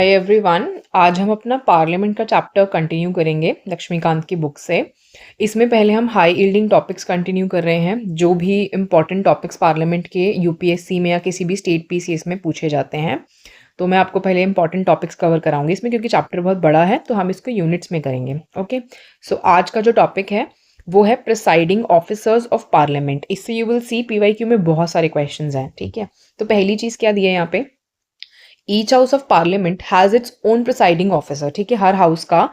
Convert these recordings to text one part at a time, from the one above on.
Hi everyone. आज हम अपना पार्लियामेंट का चैप्टर कंटिन्यू करेंगे लक्ष्मीकांत की बुक से। इसमें पहले हम हाई यील्डिंग टॉपिक्स कंटिन्यू कर रहे हैं, जो भी इंपॉर्टेंट टॉपिक्स पार्लियामेंट के यूपीएससी में या किसी भी स्टेट पीसीएस में पूछे जाते हैं। तो मैं आपको पहले इंपॉर्टेंट टॉपिक्स कवर कराऊंगी इसमें, क्योंकि चैप्टर बहुत बड़ा है तो हम इसको यूनिट्स में करेंगे। ओके, सो आज का जो टॉपिक है वो है प्रिसाइडिंग ऑफिसर्स ऑफ पार्लियामेंट। इससे यू विल सी पीवाईक्यू में बहुत सारे क्वेश्चन हैं। ठीक है, तो पहली चीज़ क्या दी है यहाँ पे, each house of parliament has its own presiding officer. ठीक है, हर हाउस का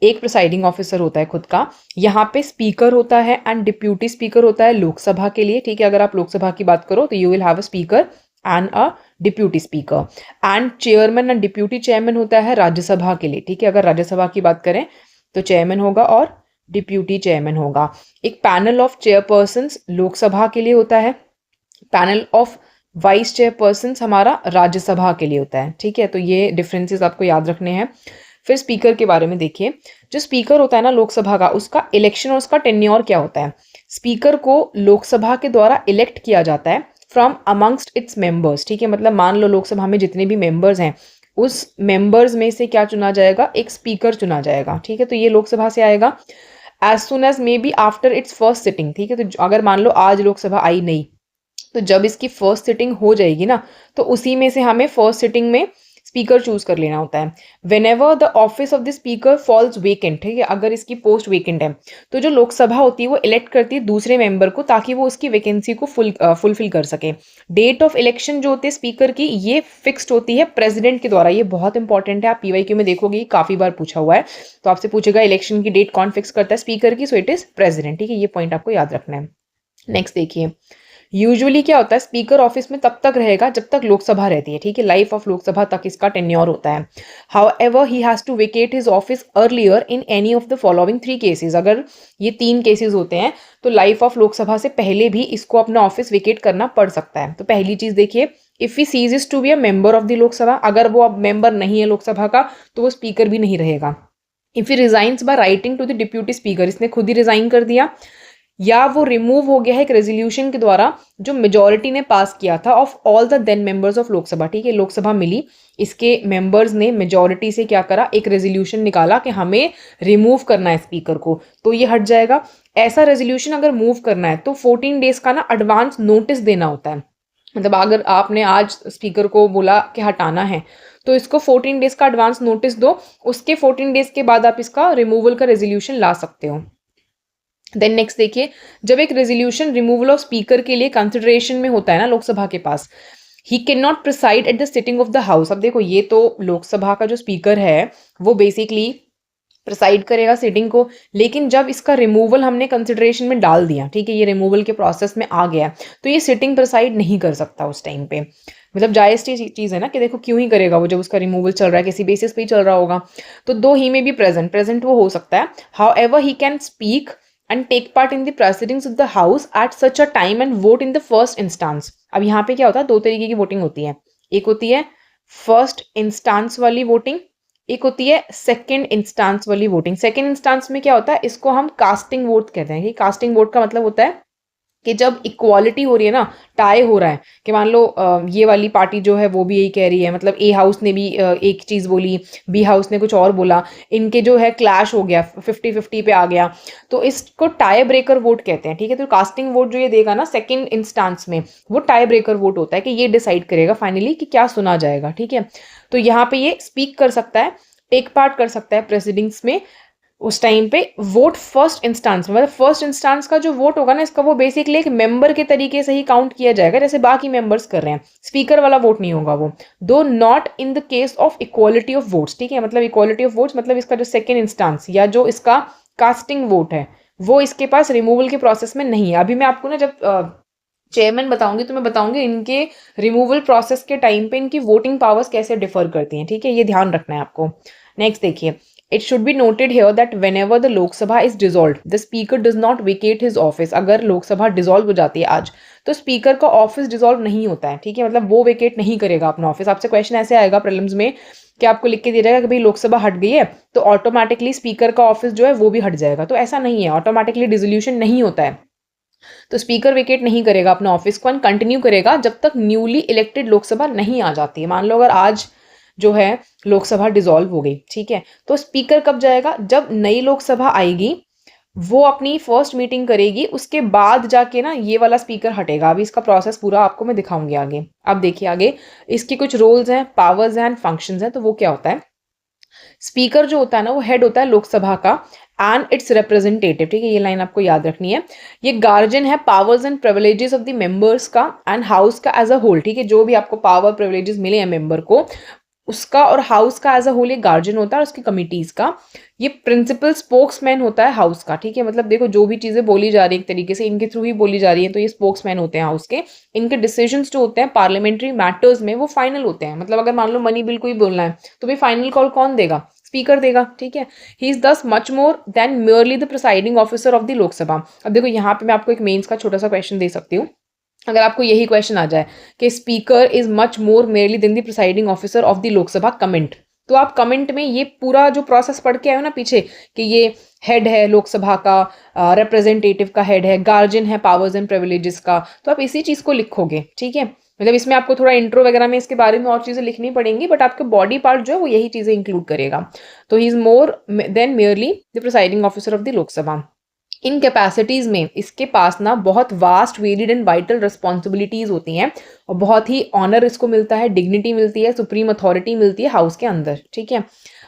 एक प्रिसाइडिंग ऑफिसर होता है खुद का। यहाँ पे स्पीकर होता है एंड डिप्यूटी स्पीकर होता है लोकसभा के लिए। ठीक है, अगर आप लोकसभा की बात करो तो you will have a speaker and a deputy speaker. And chairman and deputy chairman होता है राज्यसभा के लिए। ठीक है, अगर राज्यसभा की बात करें तो चेयरमैन होगा और डिप्यूटी चेयरमैन होगा। एक पैनल ऑफ चेयरपर्सन्स लोकसभा के लिए होता है, पैनल ऑफ वाइस चेयरपर्सन हमारा राज्यसभा के लिए होता है। ठीक है, तो ये डिफरेंसेस आपको याद रखने हैं। फिर स्पीकर के बारे में देखिए, जो स्पीकर होता है ना लोकसभा का, उसका इलेक्शन और उसका टेन्योर क्या होता है। स्पीकर को लोकसभा के द्वारा इलेक्ट किया जाता है फ्रॉम अमंगस्ट इट्स मेंबर्स। ठीक है, मतलब मान लो लोकसभा में जितने भी मेंबर्स हैं उस मेंबर्स में से क्या चुना जाएगा, एक स्पीकर चुना जाएगा। ठीक है, तो ये लोकसभा से आएगा। As soon as may be after its first sitting. ठीक है, तो अगर मान लो आज लोकसभा आई नहीं, तो जब इसकी फर्स्ट सिटिंग हो जाएगी ना, तो उसी में से हमें फर्स्ट सिटिंग में स्पीकर चूज कर लेना होता है। Whenever the office of the speaker falls vacant, ठीक है, अगर इसकी पोस्ट वेकेंट है तो जो लोकसभा होती है वो इलेक्ट करती है दूसरे मेंबर को, ताकि वो उसकी वैकेंसी को फुलफिल कर सके। डेट ऑफ इलेक्शन जो होती है स्पीकर की, ये फिक्स्ड होती है प्रेसिडेंट के द्वारा। ये बहुत इंपॉर्टेंट है, आप पीवाईक्यू में देखोगे काफी बार पूछा हुआ है। तो आपसे पूछेगा इलेक्शन की डेट कौन फिक्स करता है स्पीकर की, सो इट इज प्रेसिडेंट। ठीक है, ये पॉइंट आपको याद रखना है। नेक्स्ट देखिए, यूजुअली क्या होता है, स्पीकर ऑफिस में तब तक रहेगा जब तक लोकसभा रहती है। ठीक है, लाइफ ऑफ लोकसभा तक इसका टेन्योर होता है। However he has to vacate his office earlier in any of the following 3 cases. अगर ये 3 केसेस होते हैं तो लाइफ ऑफ लोकसभा से पहले भी इसको अपना ऑफिस वेकेट करना पड़ सकता है। तो पहली चीज देखिए, if he ceases to be a member of the Lok Sabha, अगर वो अब मेंबर नहीं है लोकसभा का तो वो स्पीकर भी नहीं रहेगा। If he resigns by writing to the deputy speaker, इसने खुद ही रिजाइन कर दिया या वो रिमूव हो गया है एक रेजोल्यूशन के द्वारा जो मेजोरिटी ने पास किया था of all the then members of Lok Sabha. ठीक है, लोकसभा मिली, इसके मेंबर्स ने मेजोरिटी से क्या करा, एक रेजोल्यूशन निकाला कि हमें रिमूव करना है स्पीकर को, तो ये हट जाएगा। ऐसा रेजोल्यूशन अगर मूव करना है तो 14 डेज का ना एडवांस नोटिस देना होता है। मतलब अगर आपने आज स्पीकर को बोला कि हटाना है तो इसको 14 डेज का एडवांस नोटिस दो, उसके 14 डेज के बाद आप इसका रिमूवल का रेजोल्यूशन ला सकते हो। देन नेक्स्ट देखिए, जब एक रेजोल्यूशन रिमूवल ऑफ स्पीकर के लिए कंसिडरेशन में होता है ना लोकसभा के पास, he can not preside at the sitting of the house. अब देखो, ये तो लोकसभा का जो स्पीकर है वो बेसिकली प्रिसाइड करेगा सिटिंग को, लेकिन जब इसका रिमूवल हमने कंसिडरेशन में डाल दिया, ठीक है, ये रिमूवल के प्रोसेस में आ गया, तो ये सिटिंग प्रिसाइड नहीं कर सकता उस टाइम पे। मतलब जायज चीज़ है ना, कि देखो क्यों ही करेगा वो, जब उसका रिमूवल चल रहा है किसी बेसिस पे ही चल रहा होगा। तो दो ही में भी प्रेजेंट वो हो सकता है। How ever he can speak and take part in the proceedings of the house at such a time and vote in the first instance। अब यहाँ पे क्या होता है, 2 तरीके की वोटिंग होती है। एक होती है फर्स्ट इंस्टांस वाली वोटिंग, एक होती है सेकंड इंस्टांस वाली वोटिंग। सेकंड इंस्टांस में क्या होता है, इसको हम कास्टिंग वोट कहते हैं। कास्टिंग वोट का मतलब होता है कि जब इक्वालिटी हो रही है ना, टाई हो रहा है, कि मान लो ये वाली पार्टी जो है वो भी यही कह रही है, मतलब ए हाउस ने भी एक चीज़ बोली, बी हाउस ने कुछ और बोला, इनके जो है क्लैश हो गया, 50-50 पे आ गया, तो इसको टाई ब्रेकर वोट कहते हैं। ठीक है, तो कास्टिंग वोट जो ये देगा ना सेकंड इंस्टांस में, वो टाई ब्रेकर वोट होता है कि ये डिसाइड करेगा फाइनली कि क्या सुना जाएगा। ठीक है, तो यहाँ पे ये स्पीक कर सकता है, टेक पार्ट कर सकता है प्रेसिडिंग्स में उस टाइम पे। वोट फर्स्ट इंस्टांस में, मतलब फर्स्ट इंस्टांस का जो वोट होगा ना इसका, वो बेसिकली एक मेंबर के तरीके से ही काउंट किया जाएगा जैसे बाकी मेंबर्स कर रहे हैं। स्पीकर वाला वोट नहीं होगा वो, दो not in the case of equality of votes. ठीक है, मतलब इक्वालिटी ऑफ वोट्स मतलब इसका जो सेकेंड इंस्टांस या जो इसका कास्टिंग वोट है वो इसके पास रिमूवल के प्रोसेस में नहीं है। अभी मैं आपको ना जब चेयरमैन बताऊंगी तो मैं बताऊंगी इनके रिमूवल प्रोसेस के टाइम पे इनकी वोटिंग पावर्स कैसे डिफर करती हैं। ठीक है, ये ध्यान रखना है आपको। नेक्स्ट देखिए, it should be noted here that when ever the Lok Sabha is dissolve the speaker does not vacate his office. अगर लोकसभा डिजॉल्व हो जाती है आज तो स्पीकर का ऑफिस डिजॉल्व नहीं होता है। ठीक है, मतलब वो वेकेट नहीं करेगा अपना ऑफिस। आपसे क्वेश्चन ऐसे आएगा प्रीलिम्स में कि आपको लिख के दिया जाएगा कि भाई लोकसभा हट गई है तो ऑटोमेटिकली स्पीकर का ऑफिस जो है वो भी हट जाएगा, तो ऐसा नहीं है, ऑटोमेटिकली डिसोल्यूशन नहीं होता है। तो स्पीकर वेकेट नहीं करेगा अपना ऑफिस को एंड कंटिन्यू करेगा जब तक न्यूली इलेक्टेड लोकसभा नहीं आ जाती है। मान लो अगर आज जो है लोकसभा डिसॉल्व हो गई, ठीक है। तो स्पीकर कब जाएगा? जब नई लोकसभा आएगी, वो अपनी फर्स्ट मीटिंग करेगी, उसके बाद जाके ना ये वाला स्पीकर हटेगा। अभी इसका प्रोसेस पूरा आपको मैं दिखाऊंगी आगे। अब देखिए आगे इसके कुछ रोल्स हैं, पावर्स हैं एंड फंक्शंस हैं। तो वो क्या होता है, स्पीकर जो होता है ना वो हेड होता है लोकसभा का एंड इट्स रिप्रेजेंटेटिव, ठीक है, ये लाइन आपको याद रखनी है। ये गार्जियन है powers and privileges of the members का एंड हाउस का एज अ होल, ठीक है। जो भी आपको पावर प्रिविलेजेस मिले हैं मेंबर को, उसका और हाउस का एज अ होल ये गार्जियन होता है और उसकी कमिटीज का। ये प्रिंसिपल स्पोक्समैन होता है हाउस का, ठीक है। मतलब देखो जो भी चीजें बोली जा रही है एक तरीके से इनके थ्रू ही बोली जा रही है, तो ये स्पोक्समैन होते हैं हाउस के। इनके डिसीजंस जो होते हैं पार्लियामेंट्री मैटर्स में वो फाइनल होते हैं। मतलब अगर मान लो मनी बिल को ही बोलना है तो भाई फाइनल कॉल कौन देगा? स्पीकर देगा, ठीक है। ही इज दस much more than merely the presiding officer of the Lok Sabha. अब देखो यहाँ पे मैं आपको एक मेंस का छोटा सा क्वेश्चन दे सकती हूँ। अगर आपको यही क्वेश्चन आ जाए कि speaker is much more merely than the presiding officer of the Lok Sabha, comment, तो आप कमेंट में ये पूरा जो प्रोसेस पढ़ के आए हो ना पीछे कि ये हेड है लोकसभा का, रिप्रेजेंटेटिव का हेड है, गार्जियन है पावर्स एंड प्रिविलेजेस का, तो आप इसी चीज को लिखोगे, ठीक है। मतलब इसमें आपको थोड़ा इंट्रो वगैरह में इसके बारे में और चीजें लिखनी पड़ेंगी, बट आपके बॉडी पार्ट जो है वो यही चीजें इंक्लूड करेगा। तो he is more than merely the presiding officer of the Lok Sabha. In capacities में इसके पास ना बहुत vast varied and vital responsibilities होती हैं और बहुत ही ऑनर इसको मिलता है, डिग्निटी मिलती है, सुप्रीम अथॉरिटी मिलती है हाउस के अंदर, ठीक है।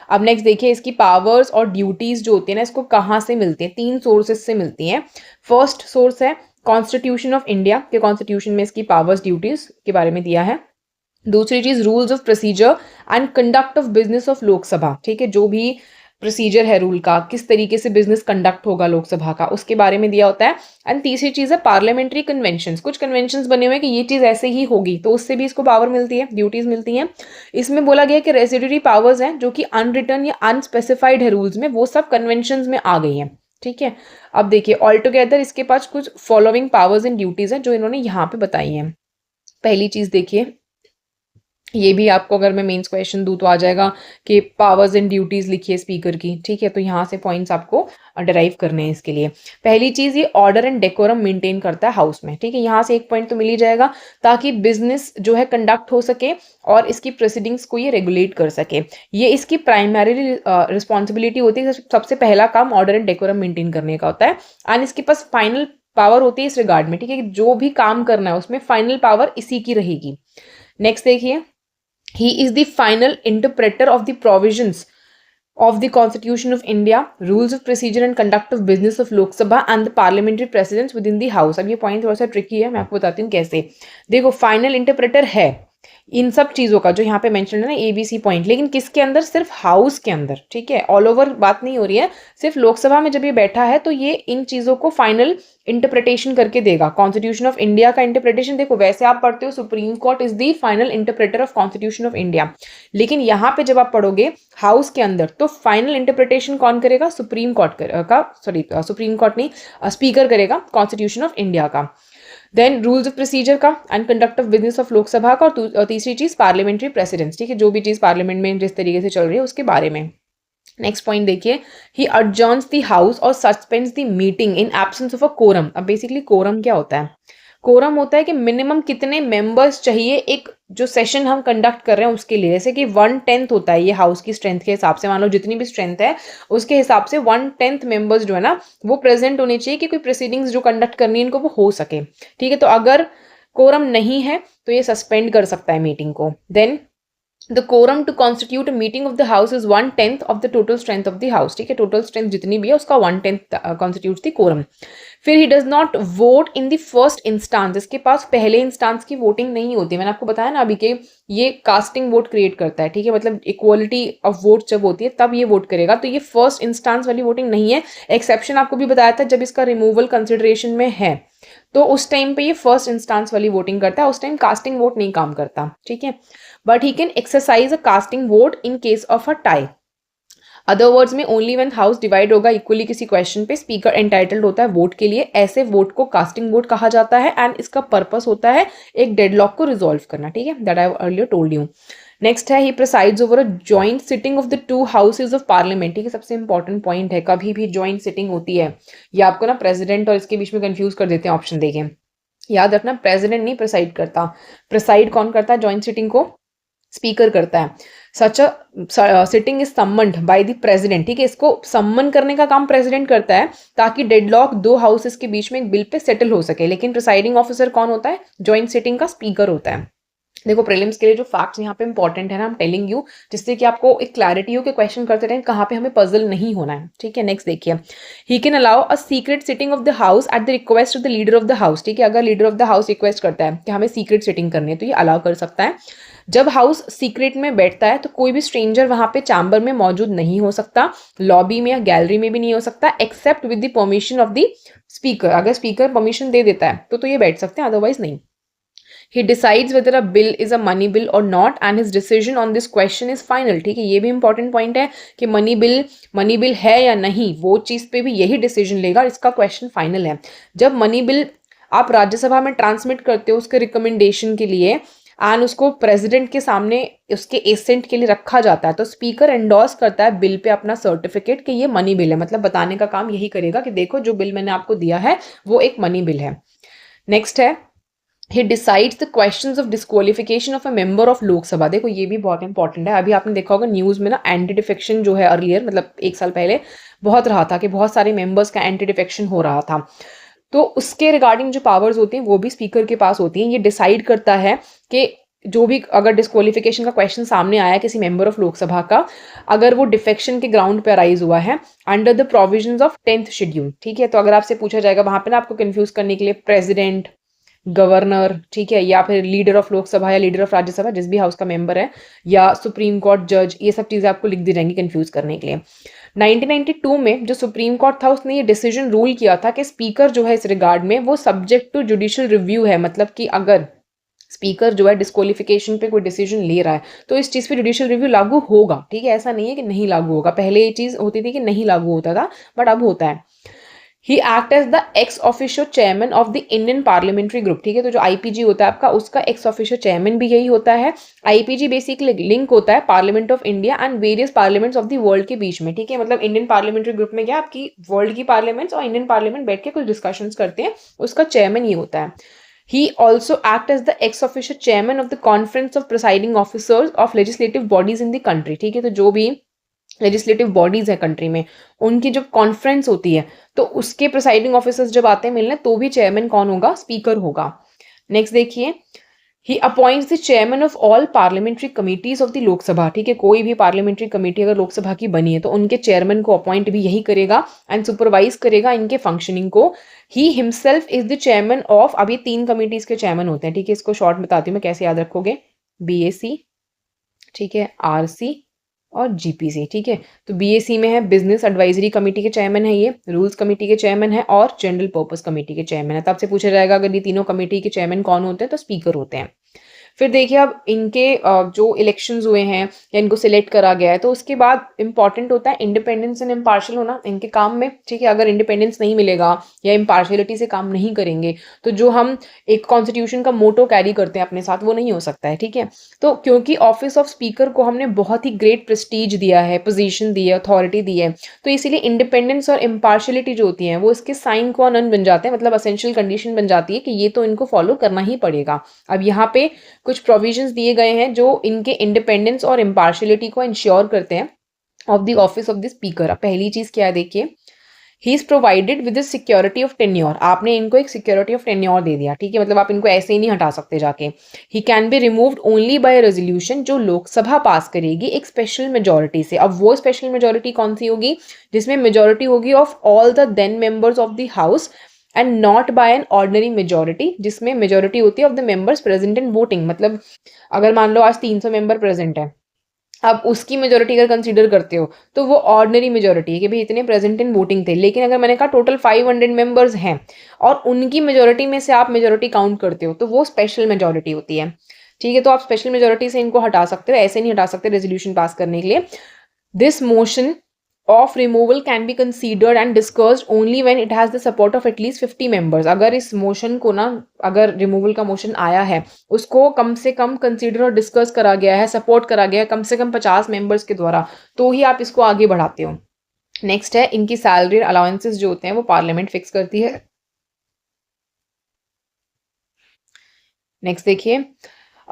अब नेक्स्ट देखिए इसकी पावर्स और ड्यूटीज जो होती है ना इसको कहाँ से मिलती है? 3 सोर्सेज से मिलती हैं। फर्स्ट सोर्स है कॉन्स्टिट्यूशन ऑफ इंडिया के, कॉन्स्टिट्यूशन में इसकी पावर्स ड्यूटीज के बारे में दिया है। दूसरी चीज rules of procedure and conduct of business of Lok Sabha, ठीक है। जो भी प्रोसीजर है रूल का, किस तरीके से बिजनेस कंडक्ट होगा लोकसभा का, उसके बारे में दिया होता है। एंड तीसरी चीज है पार्लियामेंट्री कन्वेंशंस, कुछ कन्वेंशंस बने हुए हैं कि ये चीज ऐसे ही होगी, तो उससे भी इसको पावर मिलती है, ड्यूटीज मिलती हैं। इसमें बोला गया कि रेसिड्यूरी पावर्स हैं जो कि अनरिटन या अनस्पेसिफाइड है रूल्स में, वो सब कन्वेंशंस में आ गई हैं, ठीक है। अब देखिए ऑल टुगेदर इसके पास कुछ फॉलोइंग पावर्स एंड ड्यूटीज हैं जो इन्होंने यहाँ पे बताई हैं। पहली चीज देखिए, ये भी आपको अगर मैं मेंस क्वेश्चन दूं तो आ जाएगा कि पावर्स एंड ड्यूटीज लिखिए स्पीकर की, ठीक है। तो यहाँ से पॉइंट्स आपको डिराइव करने हैं इसके लिए। पहली चीज ये ऑर्डर एंड डेकोरम मेंटेन करता है हाउस में, ठीक है। यहाँ से एक पॉइंट तो मिल ही जाएगा ताकि बिजनेस जो है कंडक्ट हो सके और इसकी प्रोसीडिंग्स को ये रेगुलेट कर सके। ये इसकी प्राइमरी रिस्पॉन्सिबिलिटी होती है, सबसे पहला काम ऑर्डर एंड डेकोरम मेंटेन करने का होता है। एंड इसके पास फाइनल पावर होती है इस रिगार्ड में, ठीक है। जो भी काम करना है उसमें फाइनल पावर इसी की रहेगी। नेक्स्ट देखिए, he is the final interpreter of the provisions of the Constitution of India, rules of procedure and conduct of business of Lok Sabha and the parliamentary precedents within the house। अब ये point थोड़ा सा tricky है, मैं आपको बताती हूँ कैसे। देखो फाइनल इंटरप्रेटर है इन सब चीजों का जो यहाँ पे मेंशन है ना ABC पॉइंट, लेकिन किसके अंदर? सिर्फ हाउस के अंदर, ठीक है। ऑल ओवर बात नहीं हो रही है, सिर्फ लोकसभा में जब ये बैठा है तो ये इन चीजों को फाइनल इंटरप्रिटेशन करके देगा। कॉन्स्टिट्यूशन ऑफ इंडिया का इंटरप्रिटेशन देखो वैसे आप पढ़ते हो supreme court is the final interpreter of constitution of India, लेकिन यहाँ पे जब आप पढ़ोगे हाउस के अंदर तो फाइनल इंटरप्रिटेशन कौन करेगा? सुप्रीम कोर्ट का, सॉरी सुप्रीम कोर्ट नहीं, स्पीकर करेगा कॉन्स्टिट्यूशन ऑफ इंडिया का। देन रूल्स ऑफ प्रोसीजर का and conduct of business of Lok Sabha का, और तीसरी चीज पार्लियामेंट्री प्रेसिडेंस, ठीक है। जो भी चीज पार्लियामेंट में जिस तरीके से चल रही है उसके बारे में। नेक्स्ट पॉइंट देखिए, ही adjourns द हाउस और suspends the meeting in absence of a quorum. अब बेसिकली कोरम क्या होता है? कोरम होता है कि मिनिमम कितने मेंबर्स चाहिए एक जो सेशन हम कंडक्ट कर रहे हैं उसके लिए। जैसे कि 1/10 होता है ये हाउस की स्ट्रेंथ के हिसाब से, मान लो जितनी भी स्ट्रेंथ है उसके हिसाब से 1/10 मेंबर्स जो है ना वो प्रेजेंट होने चाहिए कि कोई प्रोसीडिंग्स जो कंडक्ट करनी है इनको वो हो सके, ठीक है। तो अगर कोरम नहीं है तो ये सस्पेंड कर सकता है मीटिंग को। Then the quorum to constitute a meeting of the house is 1/10 of the total strength of the house, ठीक है। टोटल स्ट्रेंथ जितनी भी है उसका 1/10 constitutes the quorum। फिर he does not vote in the first instance, इसके पास पहले instance की वोटिंग नहीं होती। मैंने आपको बताया ना अभी के ये कास्टिंग वोट क्रिएट करता है, ठीक है। मतलब इक्वलिटी ऑफ वोट जब होती है तब ये वोट करेगा, तो ये फर्स्ट इंस्टांस वाली वोटिंग नहीं है। एक्सेप्शन आपको भी बताया था जब इसका रिमूवल कंसिडरेशन में है तो उस टाइम पे ये फर्स्ट इंस्टांस वाली वोटिंग करता है, उस टाइम कास्टिंग वोट नहीं काम करता, ठीक है। But he can exercise a casting vote in case of a tie. Other words में ओनली व्हेन हाउस डिवाइड होगा इक्वली किसी क्वेश्चन पे स्पीकर एंटाइटल्ड होता है वोट के लिए। ऐसे वोट को कास्टिंग वोट कहा जाता है एंड इसका पर्पस होता है एक डेडलॉक को रिजॉल्व करना, ठीक है। That I have earlier told you. Next है he presides over a joint sitting of the 2 houses of parliament, ठीक है। सबसे इंपॉर्टेंट पॉइंट है, कभी भी जॉइंट सिटिंग होती है, ये आपको ना प्रेसिडेंट और इसके बीच में कंफ्यूज कर देते हैं ऑप्शन देखें। याद रखना प्रेसिडेंट नहीं प्रिसाइड करता, प्रिसाइड कौन करता है जॉइंट सिटिंग को? स्पीकर करता है। Such a sitting is summoned by the president, ठीक है, इसको सम्मन करने का काम प्रेसिडेंट करता है ताकि डेडलॉक दो हाउसेस के बीच में एक बिल पे सेटल हो सके। लेकिन प्रिसाइडिंग ऑफिसर कौन होता है? जॉइंट सिटिंग का स्पीकर होता है। देखो प्रीलिम्स के लिए जो फैक्ट्स यहाँ पे इंपॉर्टेंट है ना, I'm टेलिंग यू, जिससे कि आपको एक क्लैरिटी हो कि क्वेश्चन करते रहें कहाँ पे हमें पजल नहीं होना है, ठीक है। नेक्स्ट देखिए, he can allow a secret sitting of the house at the request of the leader of the house, ठीक है। अगर leader of the house request करता है कि हमें सीक्रेट सिटिंग करनी है तो ये अलाउ कर सकता है। जब हाउस सीक्रेट में बैठता है तो कोई भी स्ट्रेंजर वहां पे चैम्बर में मौजूद नहीं हो सकता, लॉबी में या गैलरी में भी नहीं हो सकता, except with the permission of the speaker. अगर स्पीकर परमिशन दे देता है तो ये बैठ सकते हैं, अदरवाइज नहीं। He decides whether a bill is a money bill or not and his decision on this question is final, ठीक है। ये भी इंपॉर्टेंट पॉइंट है कि मनी बिल है या नहीं, वो चीज़ पे भी यही डिसीजन लेगा, इसका क्वेश्चन फाइनल है। जब मनी बिल आप राज्यसभा में ट्रांसमिट करते हो उसके रिकमेंडेशन के लिए एंड उसको प्रेसिडेंट के सामने उसके एसेंट के लिए रखा जाता है तो स्पीकर एंडोर्स करता है बिल पे अपना सर्टिफिकेट कि ये मनी बिल है, मतलब बताने का काम यही करेगा कि देखो जो बिल मैंने आपको दिया है वो एक मनी बिल है। नेक्स्ट है, he decides the questions of disqualification of a member of लोक सभा। देखो ये भी बहुत इंपॉर्टेंट है। अभी आपने देखा होगा न्यूज़ में ना एंटी डिफेक्शन जो है अर्लियर, मतलब एक साल पहले बहुत रहा था कि बहुत सारे मेंबर्स का एंटी डिफेक्शन हो रहा था, तो उसके रिगार्डिंग जो पावर्स होती हैं वो भी स्पीकर के पास होती हैं। ये डिसाइड करता है कि जो भी अगर डिस्क्वालिफिकेशन का क्वेश्चन सामने आया किसी मेंबर ऑफ लोकसभा का, अगर वो डिफेक्शन के ग्राउंड पे अराइज हुआ है under the provisions of 10th schedule, ठीक है। तो अगर आपसे पूछा जाएगा वहां पे ना आपको कंफ्यूज करने के लिए प्रेसिडेंट, गवर्नर, ठीक है, या फिर लीडर ऑफ लोकसभा या लीडर ऑफ राज्यसभा जिस भी हाउस का मेंबर है, या सुप्रीम कोर्ट जज, ये सब चीजें आपको लिख दी जाएंगी कंफ्यूज करने के लिए। 1992 में जो सुप्रीम कोर्ट था उसने ये डिसीजन रूल किया था कि स्पीकर जो है इस रिगार्ड में वो सब्जेक्ट टू जुडिशियल रिव्यू है, मतलब कि अगर स्पीकर जो है डिस्क्वालिफिकेशन पे कोई डिसीजन ले रहा है तो इस चीज़ पे जुडिशियल रिव्यू लागू होगा, ठीक है। ऐसा नहीं है कि नहीं लागू होगा, पहले ये चीज़ होती थी कि नहीं लागू होता था बट अब होता है। He act as the ex officio chairman of the Indian parliamentary group, ठीक है। तो जो आईपीजी होता है आपका उसका एक्स ऑफिशियो चेयरमैन भी यही होता है। आईपीजी बेसिकली लिंक होता है parliament of India and various parliaments of the world के बीच में, ठीक है। मतलब इंडियन पार्लियामेंट्री ग्रुप में क्या आपकी वर्ल्ड की पार्लियामेंट्स और इंडियन पार्लियामेंट बैठ के कुछ डिस्कशंस करते हैं, उसका चेयरमैन ये होता है। He also act as the ex officio chairman of the conference of presiding officers of legislative bodies in the country, ठीक है। तो जो भी लेजिस्लेटिव बॉडीज है कंट्री में उनकी जब कॉन्फ्रेंस होती है तो उसके प्रिसाइडिंग ऑफिसर्स जब आते हैं मिलने तो भी चेयरमैन कौन होगा? स्पीकर होगा। नेक्स्ट देखिए, he appoints the chairman of all parliamentary committees of the Lok Sabha, ठीक है। कोई भी पार्लियामेंट्री कमेटी अगर लोकसभा की बनी है तो उनके चेयरमैन को अपॉइंट भी यही करेगा एंड सुपरवाइज करेगा इनके फंक्शनिंग को। He himself is the chairman of, अब ये 3 कमिटीज के चेयरमैन होते हैं, ठीक है। इसको शॉर्ट बताती हूँ मैं कैसे याद रखोगे, बीएसी, ठीक है, आरसी और जीपीसी, ठीक है। तो बीएसी में है बिजनेस एडवाइजरी कमेटी के चेयरमैन है, ये रूल्स कमेटी के चेयरमैन है और जनरल पर्पस कमेटी के चेयरमैन है। तब से पूछा जाएगा अगर ये तीनों कमेटी के चेयरमैन कौन होते हैं तो स्पीकर होते हैं। फिर देखिए अब इनके जो इलेक्शंस हुए हैं या इनको सिलेक्ट करा गया है तो उसके बाद इंपॉर्टेंट होता है इंडिपेंडेंस एंड इम्पार्शियल होना इनके काम में, ठीक है। अगर इंडिपेंडेंस नहीं मिलेगा या इम्पार्शियलिटी से काम नहीं करेंगे तो जो हम एक कॉन्स्टिट्यूशन का मोटो कैरी करते हैं अपने साथ वो नहीं हो सकता है, ठीक है। तो क्योंकि ऑफिस ऑफ स्पीकर को हमने बहुत ही ग्रेट प्रेस्टीज दिया है, पोजीशन दी है, अथॉरिटी दी है, तो इसीलिए इंडिपेंडेंस और इम्पार्शियलिटी जो होती है वो इसके साइन क्वा नॉन बन जाते हैं, मतलब असेंशियल कंडीशन बन जाती है कि ये तो इनको फॉलो करना ही पड़ेगा। अब यहाँ पे कुछ प्रोविजंस दिए गए हैं जो इनके इंडिपेंडेंस और इम्पार्शियलिटी को इंश्योर करते हैं of the office of the speaker. अब पहली चीज क्या है देखिए, he is provided with security of tenure, आपने इनको एक सिक्योरिटी ऑफ टेन्योर दे दिया, ठीक है। मतलब आप इनको ऐसे ही नहीं हटा सकते जाके। He can be removed only by resolution, जो लोकसभा पास करेगी एक स्पेशल मेजोरिटी से। अब वो स्पेशल मेजोरिटी कौन सी होगी? जिसमें मेजोरिटी होगी of all the then members of the house and not by an ordinary majority, जिसमें मेजोरिटी होती है of the members present in voting. मतलब अगर मान लो आज 300 मेंबर प्रेजेंट है, अब उसकी मेजोरिटी अगर कंसीडर करते हो तो वो ऑर्डिनरी मेजोरिटी है कि भाई इतने प्रेजेंट इन वोटिंग थे। लेकिन अगर मैंने कहा टोटल 500 मेंबर्स हैं और उनकी मेजोरिटी में से आप मेजोरिटी काउंट करते हो तो वो स्पेशल मेजोरिटी होती है, ठीक है। तो आप स्पेशल मेजोरिटी से इनको हटा सकते हो, ऐसे नहीं हटा सकते रेजोल्यूशन पास करने के लिए। This motion of removal can be considered and discussed only when it has the support of at least 50 members. अगर इस मोशन को ना, अगर रिमूवल का मोशन आया है उसको कम से कम कंसीडर और डिस्कस करा गया है, सपोर्ट करा गया है कम से कम 50 मेंबर्स के द्वारा, तो ही आप इसको आगे बढ़ाते हो। नेक्स्ट है, इनकी सैलरी और अलाउंसेस जो होते हैं वो पार्लियामेंट फिक्स करती है। नेक्स्ट देखिए,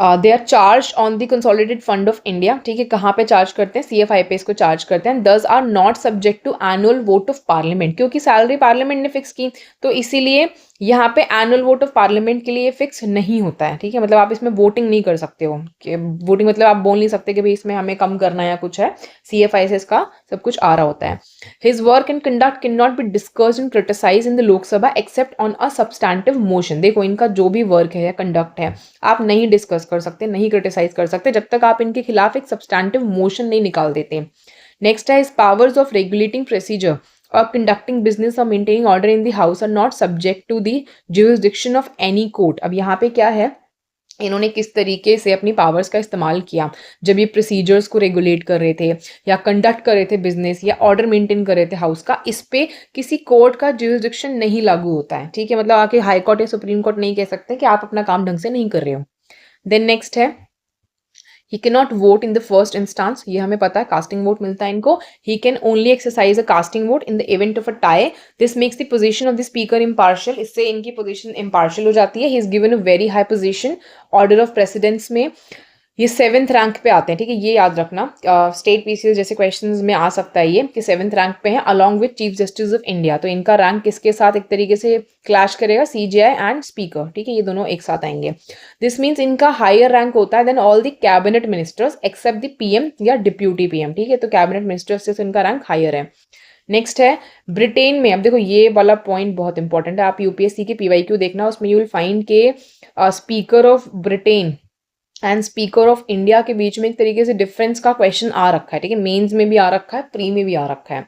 they are charge on the consolidated fund of India, ठीक है, कहाँ पे चार्ज करते हैं, CFIPS को चार्ज करते हैं, these are not subject to annual vote of parliament, क्योंकि सैलरी पार्लियामेंट ने फिक्स की, तो इसीलिए यहाँ पे एनुअल वोट ऑफ पार्लियामेंट के लिए फिक्स नहीं होता है, ठीक है, मतलब आप इसमें वोटिंग नहीं कर सकते हो, कि वोटिंग मतलब आप बोल नहीं सकते कि भाई इसमें हमें कम करना है या कुछ है, CFIPS का सब कुछ आ रहा होता है। His work and conduct can not be discussed and criticise in the Lok Sabha except on a substantive motion, देखो इनका जो भी वर्क है या कंडक्ट है आप नहीं डिस्कस कर सकते, नहीं क्रिटिसाइज कर सकते जब तक आप इनके खिलाफ एक सब्सटैंटिव मोशन नहीं निकाल देते। नेक्स्ट है इस powers of regulating procedure or conducting business or maintaining order in the house are not subject to the jurisdiction of any court। अब यहाँ पे क्या है, इन्होंने किस तरीके से अपनी पावर्स का इस्तेमाल किया जब ये प्रोसीजर्स को रेगुलेट कर रहे थे या कंडक्ट कर रहे थे बिजनेस या ऑर्डर मेंटेन कर रहे थे हाउस का, इस पे किसी कोर्ट का ज्यूरिसडिक्शन नहीं लागू होता है, ठीक है, मतलब आके हाई कोर्ट या सुप्रीम कोर्ट नहीं कह सकते कि आप अपना काम ढंग से नहीं कर रहे हो। देन नेक्स्ट है he cannot vote in the first instance, ये हमें पता है कास्टिंग वोट मिलता है इनको, he can only exercise a casting vote in the event of a tie, this makes the position of the speaker impartial, इससे इनकी पोजीशन impartial हो जाती है। he is given a very high position, order of precedence में ये 7th rank पे आते हैं, ठीक है, ये याद रखना, स्टेट पीसीएस जैसे क्वेश्चंस में आ सकता है ये कि 7th रैंक पे है along with chief justice of India, तो इनका रैंक किसके साथ एक तरीके से क्लैश करेगा, CJI एंड स्पीकर, ठीक है, ये दोनों एक साथ आएंगे। दिस मीन्स इनका हायर रैंक होता है than all the cabinet ministers except the PM या डिप्यूटी PM, ठीक है, तो कैबिनेट मिनिस्टर्स से इनका रैंक हायर है। नेक्स्ट है ब्रिटेन में, अब देखो ये वाला पॉइंट बहुत इंपॉर्टेंट है, आप UPSC के PYQ देखना, उसमें यू विल फाइंड के speaker of Britain and speaker of India के बीच में एक तरीके से डिफरेंस का क्वेश्चन आ रखा है, ठीक है, मेंस में भी आ रखा है, प्री में भी आ रखा है।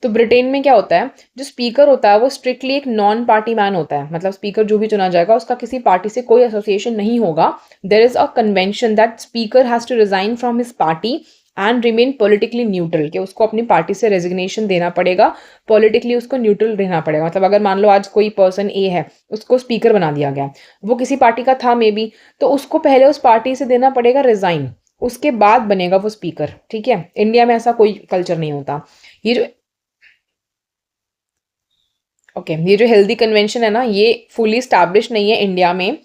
तो ब्रिटेन में क्या होता है, जो स्पीकर होता है वो स्ट्रिक्टली एक नॉन पार्टी मैन होता है, मतलब स्पीकर जो भी चुना जाएगा उसका किसी पार्टी से कोई एसोसिएशन नहीं होगा। There is a convention that speaker has to resign from his party and remain politically neutral, कि उसको अपनी पार्टी से रेजिग्नेशन देना पड़ेगा, पॉलिटिकली उसको न्यूट्रल रहना पड़ेगा, मतलब अगर मान लो आज कोई पर्सन ए है उसको स्पीकर बना दिया गया, वो किसी पार्टी का था मे बी, तो उसको पहले उस पार्टी से देना पड़ेगा रिजाइन, उसके बाद बनेगा वो स्पीकर, ठीक है, इंडिया में ऐसा कोई कल्चर नहीं होता। ये जो ये जो हेल्दी कन्वेंशन है ना, ये फुली स्टैब्लिश नहीं है इंडिया में,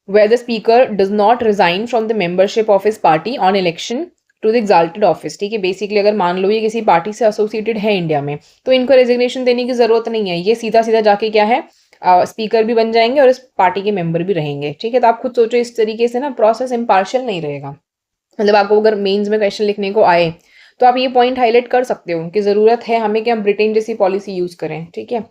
where the speaker does not resign from the membership of his party on election to the exalted office, ठीक है, बेसिकली अगर मान लो ये किसी पार्टी से एसोसिएटेड है इंडिया में तो इनको रेजिग्नेशन देने की जरूरत नहीं है, ये सीधा सीधा जाके क्या है स्पीकर भी बन जाएंगे और इस पार्टी के मेंबर भी रहेंगे, ठीक है, तो आप खुद सोचो इस तरीके से ना प्रोसेस इम्पार्शियल नहीं रहेगा, मतलब आपको अगर मेंस में क्वेश्चन लिखने को आए तो आप ये पॉइंट हाईलाइट कर सकते हो कि जरूरत है हमें कि हम ब्रिटेन जैसी पॉलिसी यूज करें, ठीक है।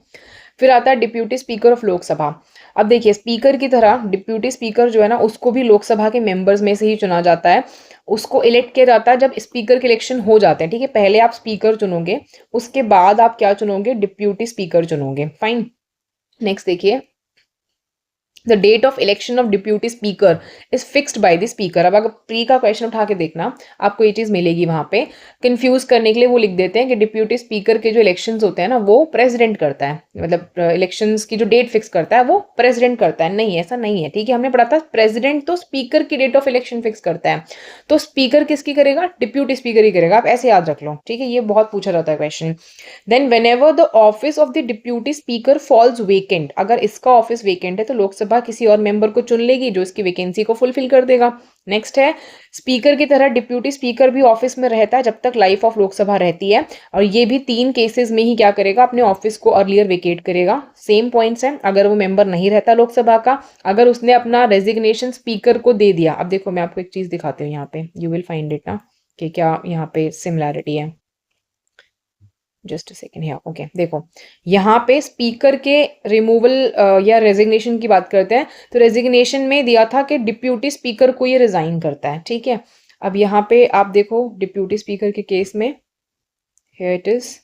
फिर आता है डिप्यूटी स्पीकर ऑफ लोकसभा। अब देखिए स्पीकर की तरह डिप्यूटी स्पीकर जो है ना उसको भी लोकसभा के मेंबर्स में से ही चुना जाता है, उसको इलेक्ट किया जाता है जब स्पीकर के इलेक्शन हो जाते हैं, ठीक है, पहले आप स्पीकर चुनोगे उसके बाद आप क्या चुनोगे, डिप्यूटी स्पीकर चुनोगे, फाइन। नेक्स्ट देखिए the date of election of deputy speaker is fixed by the speaker. अब अगर प्री का क्वेश्चन उठा के देखना आपको ये चीज मिलेगी, वहां पे कंफ्यूज करने के लिए वो लिख देते हैं कि डिप्यूटी स्पीकर के जो इलेक्शंस होते हैं ना वो प्रेसिडेंट करता है, मतलब इलेक्शंस की जो डेट फिक्स करता है वो प्रेसिडेंट करता है, नहीं ऐसा नहीं है, ठीक है, हमने पढ़ा था प्रेसिडेंट तो स्पीकर की डेट ऑफ इलेक्शन फिक्स करता है, तो स्पीकर किसकी करेगा, डिप्यूटी स्पीकर ही करेगा, आप ऐसे याद रख लो, ठीक है, ये बहुत पूछा जाता है question. Then whenever the office of the deputy speaker falls vacant, अगर इसका ऑफिस वेकेंट है तो लोकसभा किसी और मेंबर को चुन लेगी जो इसकी वैकेंसी को फुलफिल कर देगा। नेक्स्ट है स्पीकर की तरह डिप्यूटी स्पीकर भी ऑफिस में रहता है जब तक लाइफ ऑफ लोकसभा रहती है, और ये भी 3 केसेस में ही क्या करेगा, अपने ऑफिस को अर्लियर वेकेट करेगा। सेम पॉइंट्स हैं, अगर वो मेंबर नहीं रहता लोकसभा का, अगर उसने अपना रेजिग्नेशन स्पीकर को दे दिया। अब देखो मैं आपको एक चीज दिखाती हूँ यहाँ पे, यू विल फाइंड इट ना कि क्या यहाँ पे सिमिलैरिटी है, जस्ट सेकेंड है, ओके देखो यहाँ पे स्पीकर के रिमूवल या रेजिग्नेशन की बात करते हैं, तो रेजिग्नेशन में दिया था कि डिप्यूटी स्पीकर को ये रिजाइन करता है, ठीक है। अब यहाँ पे आप देखो डिप्यूटी स्पीकर के केस में हियर इट इज,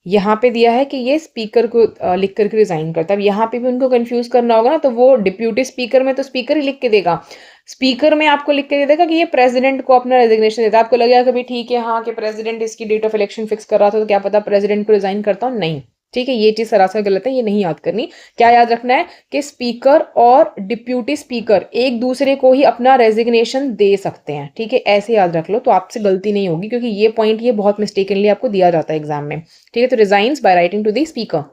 यहाँ पे दिया है कि ये स्पीकर को लिख करके रिजाइन करता है। अब यहाँ पे भी उनको कंफ्यूज करना होगा ना, तो वो डिप्यूटी स्पीकर में तो स्पीकर ही लिख के देगा, स्पीकर में आपको लिख के दे देगा कि ये प्रेसिडेंट को अपना रेजिग्नेशन देता है। आपको लगेगा कभी ठीक है हाँ कि प्रेसिडेंट इसकी डेट ऑफ इलेक्शन फिक्स कर रहा था तो क्या पता प्रेसिडेंट को रिजाइन करता हूँ, नहीं, ठीक है, ये चीज सरासर गलत है, ये नहीं याद करनी। क्या याद रखना है कि स्पीकर और डिप्यूटी स्पीकर एक दूसरे को ही अपना रेजिग्नेशन दे सकते हैं, ठीक है, ऐसे याद रख लो तो आपसे गलती नहीं होगी, क्योंकि ये पॉइंट ये बहुत मिस्टेकनली आपको दिया जाता है एग्जाम में, ठीक है। तो resigns by writing to the speaker,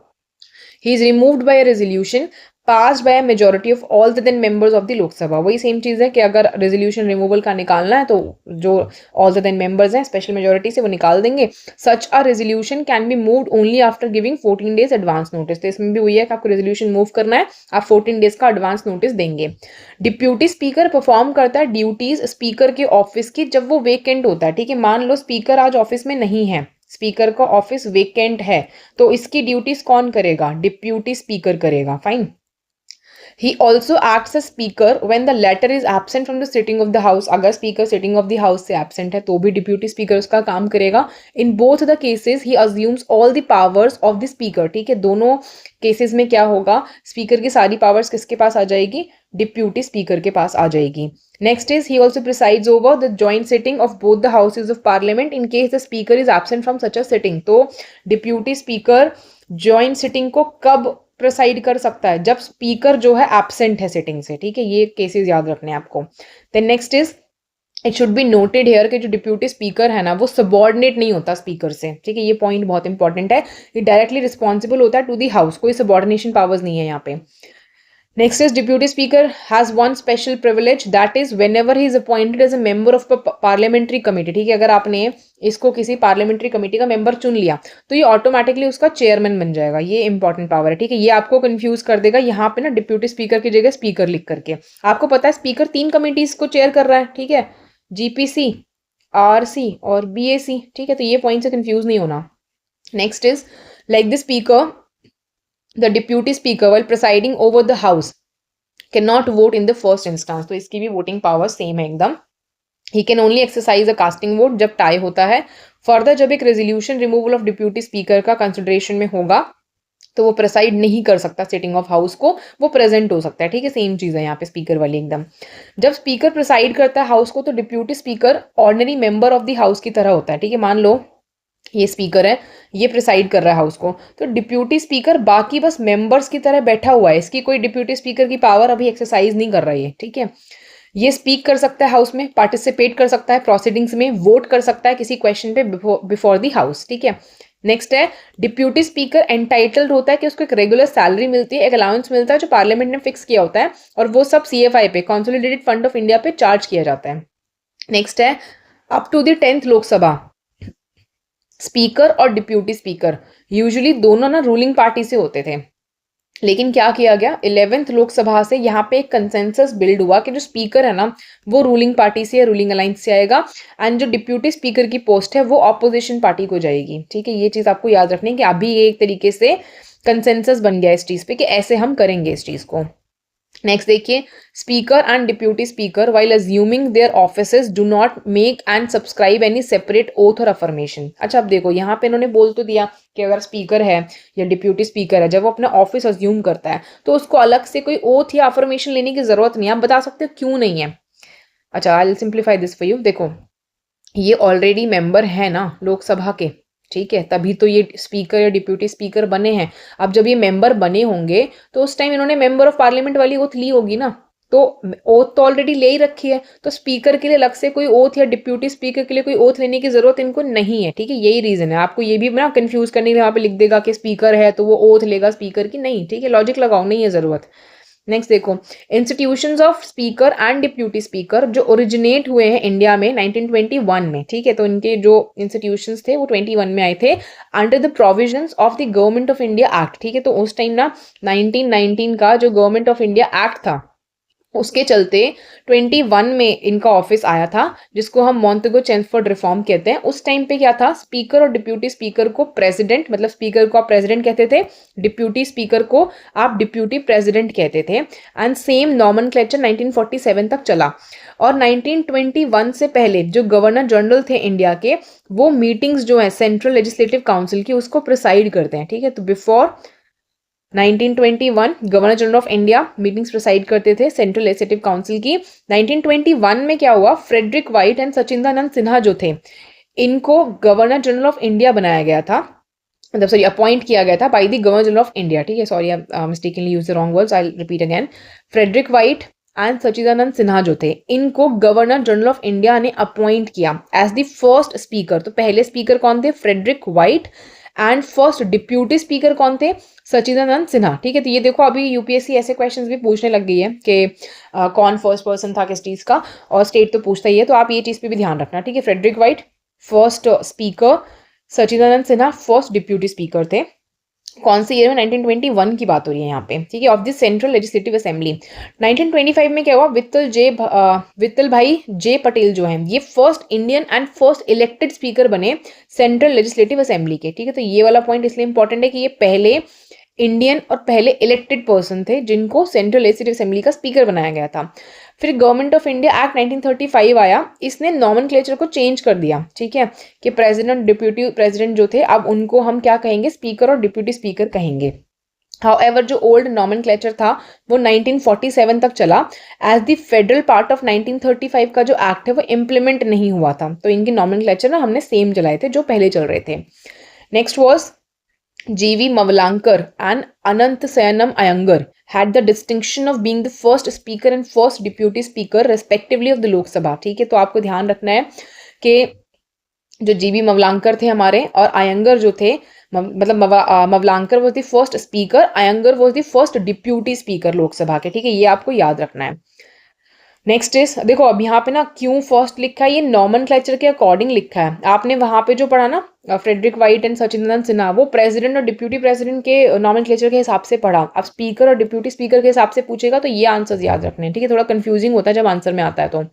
he is removed by resolution passed by a majority of all the then members of the Lok Sabha। वही सेम चीज़ है कि अगर रेजोल्यूशन रिमूवल का निकालना है तो जो all the then members हैं स्पेशल मेजोरिटी से वो निकाल देंगे। Such a resolution can be moved only after giving 14 days advance notice। तो इसमें भी वही है कि आपको रेजोल्यूशन मूव करना है, आप 14 डेज का एडवांस नोटिस देंगे। डिप्यूटी स्पीकर परफॉर्म करता है ड्यूटीज स्पीकर के ऑफिस की जब वो वेकेंट होता है। ठीक है, मान लो स्पीकर आज ऑफिस में नहीं है, स्पीकर का ऑफिस वेकेंट है, तो इसकी ड्यूटीज कौन करेगा? डिप्यूटी स्पीकर करेगा। Fine. He also acts as speaker when the latter is absent from the sitting of the house। अगर speaker sitting of the house से absent है तो भी deputy speaker उसका काम करेगा। In both the cases he assumes all the powers of the speaker। ठीक है, दोनों केसेस में क्या होगा? स्पीकर की सारी पावर्स किसके पास आ जाएगी? डिप्यूटी स्पीकर के पास आ जाएगी। Next is he also presides over the joint sitting of both the houses of parliament in case the speaker is absent from such a sitting. तो डिप्यूटी स्पीकर जॉइंट सिटिंग को कब preside कर सकता है? जब speaker जो है absent है सिटिंग से। ठीक है, ये केसेस याद रखने हैं आपको। Then next is it should be noted here कि जो डिप्यूटी स्पीकर है ना वो सबॉर्डिनेट नहीं होता स्पीकर से। ठीक है, ये पॉइंट बहुत इंपॉर्टेंट है। ये डायरेक्टली रिस्पॉन्सिबल होता है टू दी हाउस, कोई सबॉर्डिनेशन पावर्स नहीं है यहाँ पे। Next is deputy speaker has one special privilege that is whenever he is appointed as a member of parliamentary committee. ठीक है, अगर आपने इसको किसी पार्लियामेंट्री कमेटी का मेंबर चुन लिया तो ये ऑटोमेटिकली उसका चेयरमैन बन जाएगा। ये इंपॉर्टेंट पावर है। ठीक है, ये आपको कंफ्यूज कर देगा यहाँ पे ना डिप्यूटी स्पीकर की जगह स्पीकर लिख करके। आपको पता है स्पीकर 3 कमिटीज को चेयर कर रहा है। ठीक है, जीपीसी, आरसी और बीएसी। ठीक है, तो ये पॉइंट से कंफ्यूज नहीं होना। Next is like the speaker the deputy speaker while presiding over the house cannot vote in the first instance। तो इसकी भी वोटिंग पावर सेम है एकदम। he can only exercise a casting vote जब tie होता है। फर्दर जब एक resolution removal of deputy speaker का कंसिडरेशन में होगा तो वो प्रेसाइड नहीं कर सकता सिटिंग ऑफ हाउस को, वो प्रेजेंट हो सकता है। ठीक है, सेम चीज़ है यहाँ पे स्पीकर वाली एकदम। जब स्पीकर प्रेसाइड करता है हाउस को तो deputy speaker ordinary member of the house की तरह होता है। ठीक है, मान लो ये स्पीकर है, ये प्रिसाइड कर रहा है हाउस को, तो डिप्यूटी स्पीकर बाकी बस मेंबर्स की तरह बैठा हुआ है। इसकी कोई डिप्यूटी स्पीकर की पावर अभी एक्सरसाइज नहीं कर रही है। ठीक है, ये स्पीक कर सकता है हाउस में, पार्टिसिपेट कर सकता है प्रोसीडिंग्स में, वोट कर सकता है किसी क्वेश्चन पे बिफोर दी हाउस। ठीक है, नेक्स्ट है डिप्यूटी स्पीकर एंटाइटल्ड होता है कि उसको एक रेगुलर सैलरी मिलती है, एक अलाउंस मिलता है जो पार्लियामेंट ने फिक्स किया होता है, और वो सब सीएफआई पे, कंसोलिडेटेड फंड ऑफ इंडिया पे चार्ज किया जाता है। नेक्स्ट है up to the 10th Lok Sabha speaker और डिप्यूटी स्पीकर यूजुअली दोनों ना रूलिंग पार्टी से होते थे, लेकिन क्या किया गया 11th लोकसभा से यहाँ पे एक कंसेंसस बिल्ड हुआ कि जो स्पीकर है ना वो रूलिंग पार्टी से या रूलिंग अलायंस से आएगा, एंड जो डिप्यूटी स्पीकर की पोस्ट है वो ऑपोजिशन पार्टी को जाएगी। ठीक है, ये चीज़ आपको याद रखनी है कि अभी ये एक तरीके से कंसेंसस बन गया इस चीज़ पे कि ऐसे हम करेंगे इस चीज़ को। नेक्स्ट देखिए, speaker and deputy speaker while assuming their offices do not make and subscribe any separate oath और अफर्मेशन। अच्छा, अब देखो यहाँ पे इन्होंने बोल तो दिया कि अगर स्पीकर है या डिप्यूटी स्पीकर है, जब वो अपना ऑफिस अज्यूम करता है तो उसको अलग से कोई ओथ या अफर्मेशन लेने की जरूरत नहीं है। आप बता सकते हो क्यों नहीं है? अच्छा, I will simplify this for you. देखो, ये ऑलरेडी मेंबर है ना लोकसभा के, ठीक है, तभी तो ये स्पीकर या डिप्यूटी स्पीकर बने हैं। अब जब ये मेंबर बने होंगे तो उस टाइम इन्होंने मेंबर ऑफ पार्लियामेंट वाली ओथ ली होगी ना, तो ओथ तो ऑलरेडी ले ही रखी है, तो स्पीकर के लिए अलग से कोई ओथ या डिप्यूटी स्पीकर के लिए कोई ओथ लेने की जरूरत इनको नहीं है। ठीक है, यही रीजन है। आपको ये भी ना कंफ्यूज करने के लिए वहां पे लिख देगा कि स्पीकर है तो वो ओथ लेगा स्पीकर की, नहीं। ठीक है, लॉजिक लगाओ, नहीं है जरूरत। नेक्स्ट देखो, institutions of speaker and deputy speaker जो ओरिजिनेट हुए हैं इंडिया में 1921 में। ठीक है, तो इनके जो इंस्टीट्यूशंस थे वो 21 में आए थे under the provisions of the government of India act. ठीक है, तो उस टाइम ना 1919 का जो गवर्नमेंट ऑफ इंडिया एक्ट था उसके चलते 21 में इनका ऑफिस आया था, जिसको हम मॉन्टेगो चेम्सफोर्ड रिफॉर्म कहते हैं। उस टाइम पे क्या था, स्पीकर और डिप्यूटी स्पीकर को प्रेसिडेंट, मतलब स्पीकर को आप प्रेसिडेंट कहते थे, डिप्यूटी स्पीकर को आप डिप्यूटी प्रेसिडेंट कहते थे, एंड सेम नॉमेनक्लेचर 1947 तक चला। और 1921 से पहले जो गवर्नर जनरल थे इंडिया के, वो मीटिंग्स जो है सेंट्रल लेजिस्लेटिव काउंसिल की उसको प्रिसाइड करते हैं। ठीक है, तो before 1921 governor general of India meetings preside करते थे सेंट्रल लेजिस्लेटिव काउंसिल की। 1921 में क्या हुआ, फ्रेडरिक वाइट एंड सचिंदानंद सिन्हा जो थे, इनको गवर्नर जनरल ऑफ इंडिया बनाया गया था, मतलब सॉरी अपॉइंट किया गया था by the governor general of India. ठीक है, sorry I mistakenly use the wrong words, I repeat again. Frederick White and Sachchidanand Sinha जो थे, इनको गवर्नर जनरल ऑफ इंडिया ने अपॉइंट किया एज द फर्स्ट स्पीकर। तो पहले स्पीकर कौन थे, Frederick White, and first deputy speaker कौन थे? सचिदानंद सिन्हा। ठीक है, तो ये देखो अभी यूपीएससी ऐसे क्वेश्चंस भी पूछने लग गई है कि कौन फर्स्ट पर्सन था किस चीज़ का, और स्टेट तो पूछता ही है, तो आप ये चीज़ पे भी ध्यान रखना। ठीक है, Frederick White first speaker, Sachchidanand Sinha first deputy speaker थे। कौन से ईयर में? 1921 की बात हो रही है यहाँ पे। ठीक है, of the central legislative assembly. 1925 में क्या हुआ? वित्तल भाई जे पटेल जो हैं ये first Indian and first elected speaker बने सेंट्रल लेजिस्लेटिव असेंबली के। ठीक है, तो ये वाला पॉइंट इसलिए इंपॉर्टेंट है कि ये पहले इंडियन और पहले इलेक्टेड पर्सन थे जिनको सेंट्रल लेजिस्लेटिव असेंबली का स्पीकर बनाया गया था। फिर गवर्नमेंट ऑफ इंडिया एक्ट 1935 आया, इसने नॉमेनक्लेचर को चेंज कर दिया। ठीक है, कि प्रेसिडेंट डिप्यूटी प्रेसिडेंट जो थे अब उनको हम क्या कहेंगे? स्पीकर और डिप्यूटी स्पीकर कहेंगे। हाउएवर जो ओल्ड नॉमेनक्लेचर था वो 1947 तक चला, as the federal part of 1935 का जो एक्ट है वो इम्प्लीमेंट नहीं हुआ था, तो इनकी नॉमेनक्लेचर ना हमने सेम चलाए थे जो पहले चल रहे थे। Next was G.V. Mavlankar and Anant Sayanam Iyengar had the distinction of being the first speaker and first deputy speaker respectively of the Lok Sabha। ठीक है, तो आपको ध्यान रखना है कि जो जीवी मवलांकर थे हमारे और अयंगर जो थे, मतलब Mavalankar was the first speaker, Ayyangar was the first deputy speaker Lok Sabha के। ठीक है, ये आपको याद रखना है। नेक्स्ट इज, देखो अब यहाँ पे ना क्यों फर्स्ट लिखा है, ये नॉमेनक्लेचर के अकॉर्डिंग लिखा है। आपने वहां पे जो पढ़ा ना Frederick White and Sachchidanand Sinha, वो प्रेसिडेंट और डिप्यूटी प्रेसिडेंट के नॉमेनक्लेचर के हिसाब से पढ़ा। अब स्पीकर और डिप्यूटी स्पीकर के हिसाब से पूछेगा तो ये आंसर्स याद रखने हैं। ठीक है, थोड़ा कंफ्यूजिंग होता है जब आंसर में आता है तो।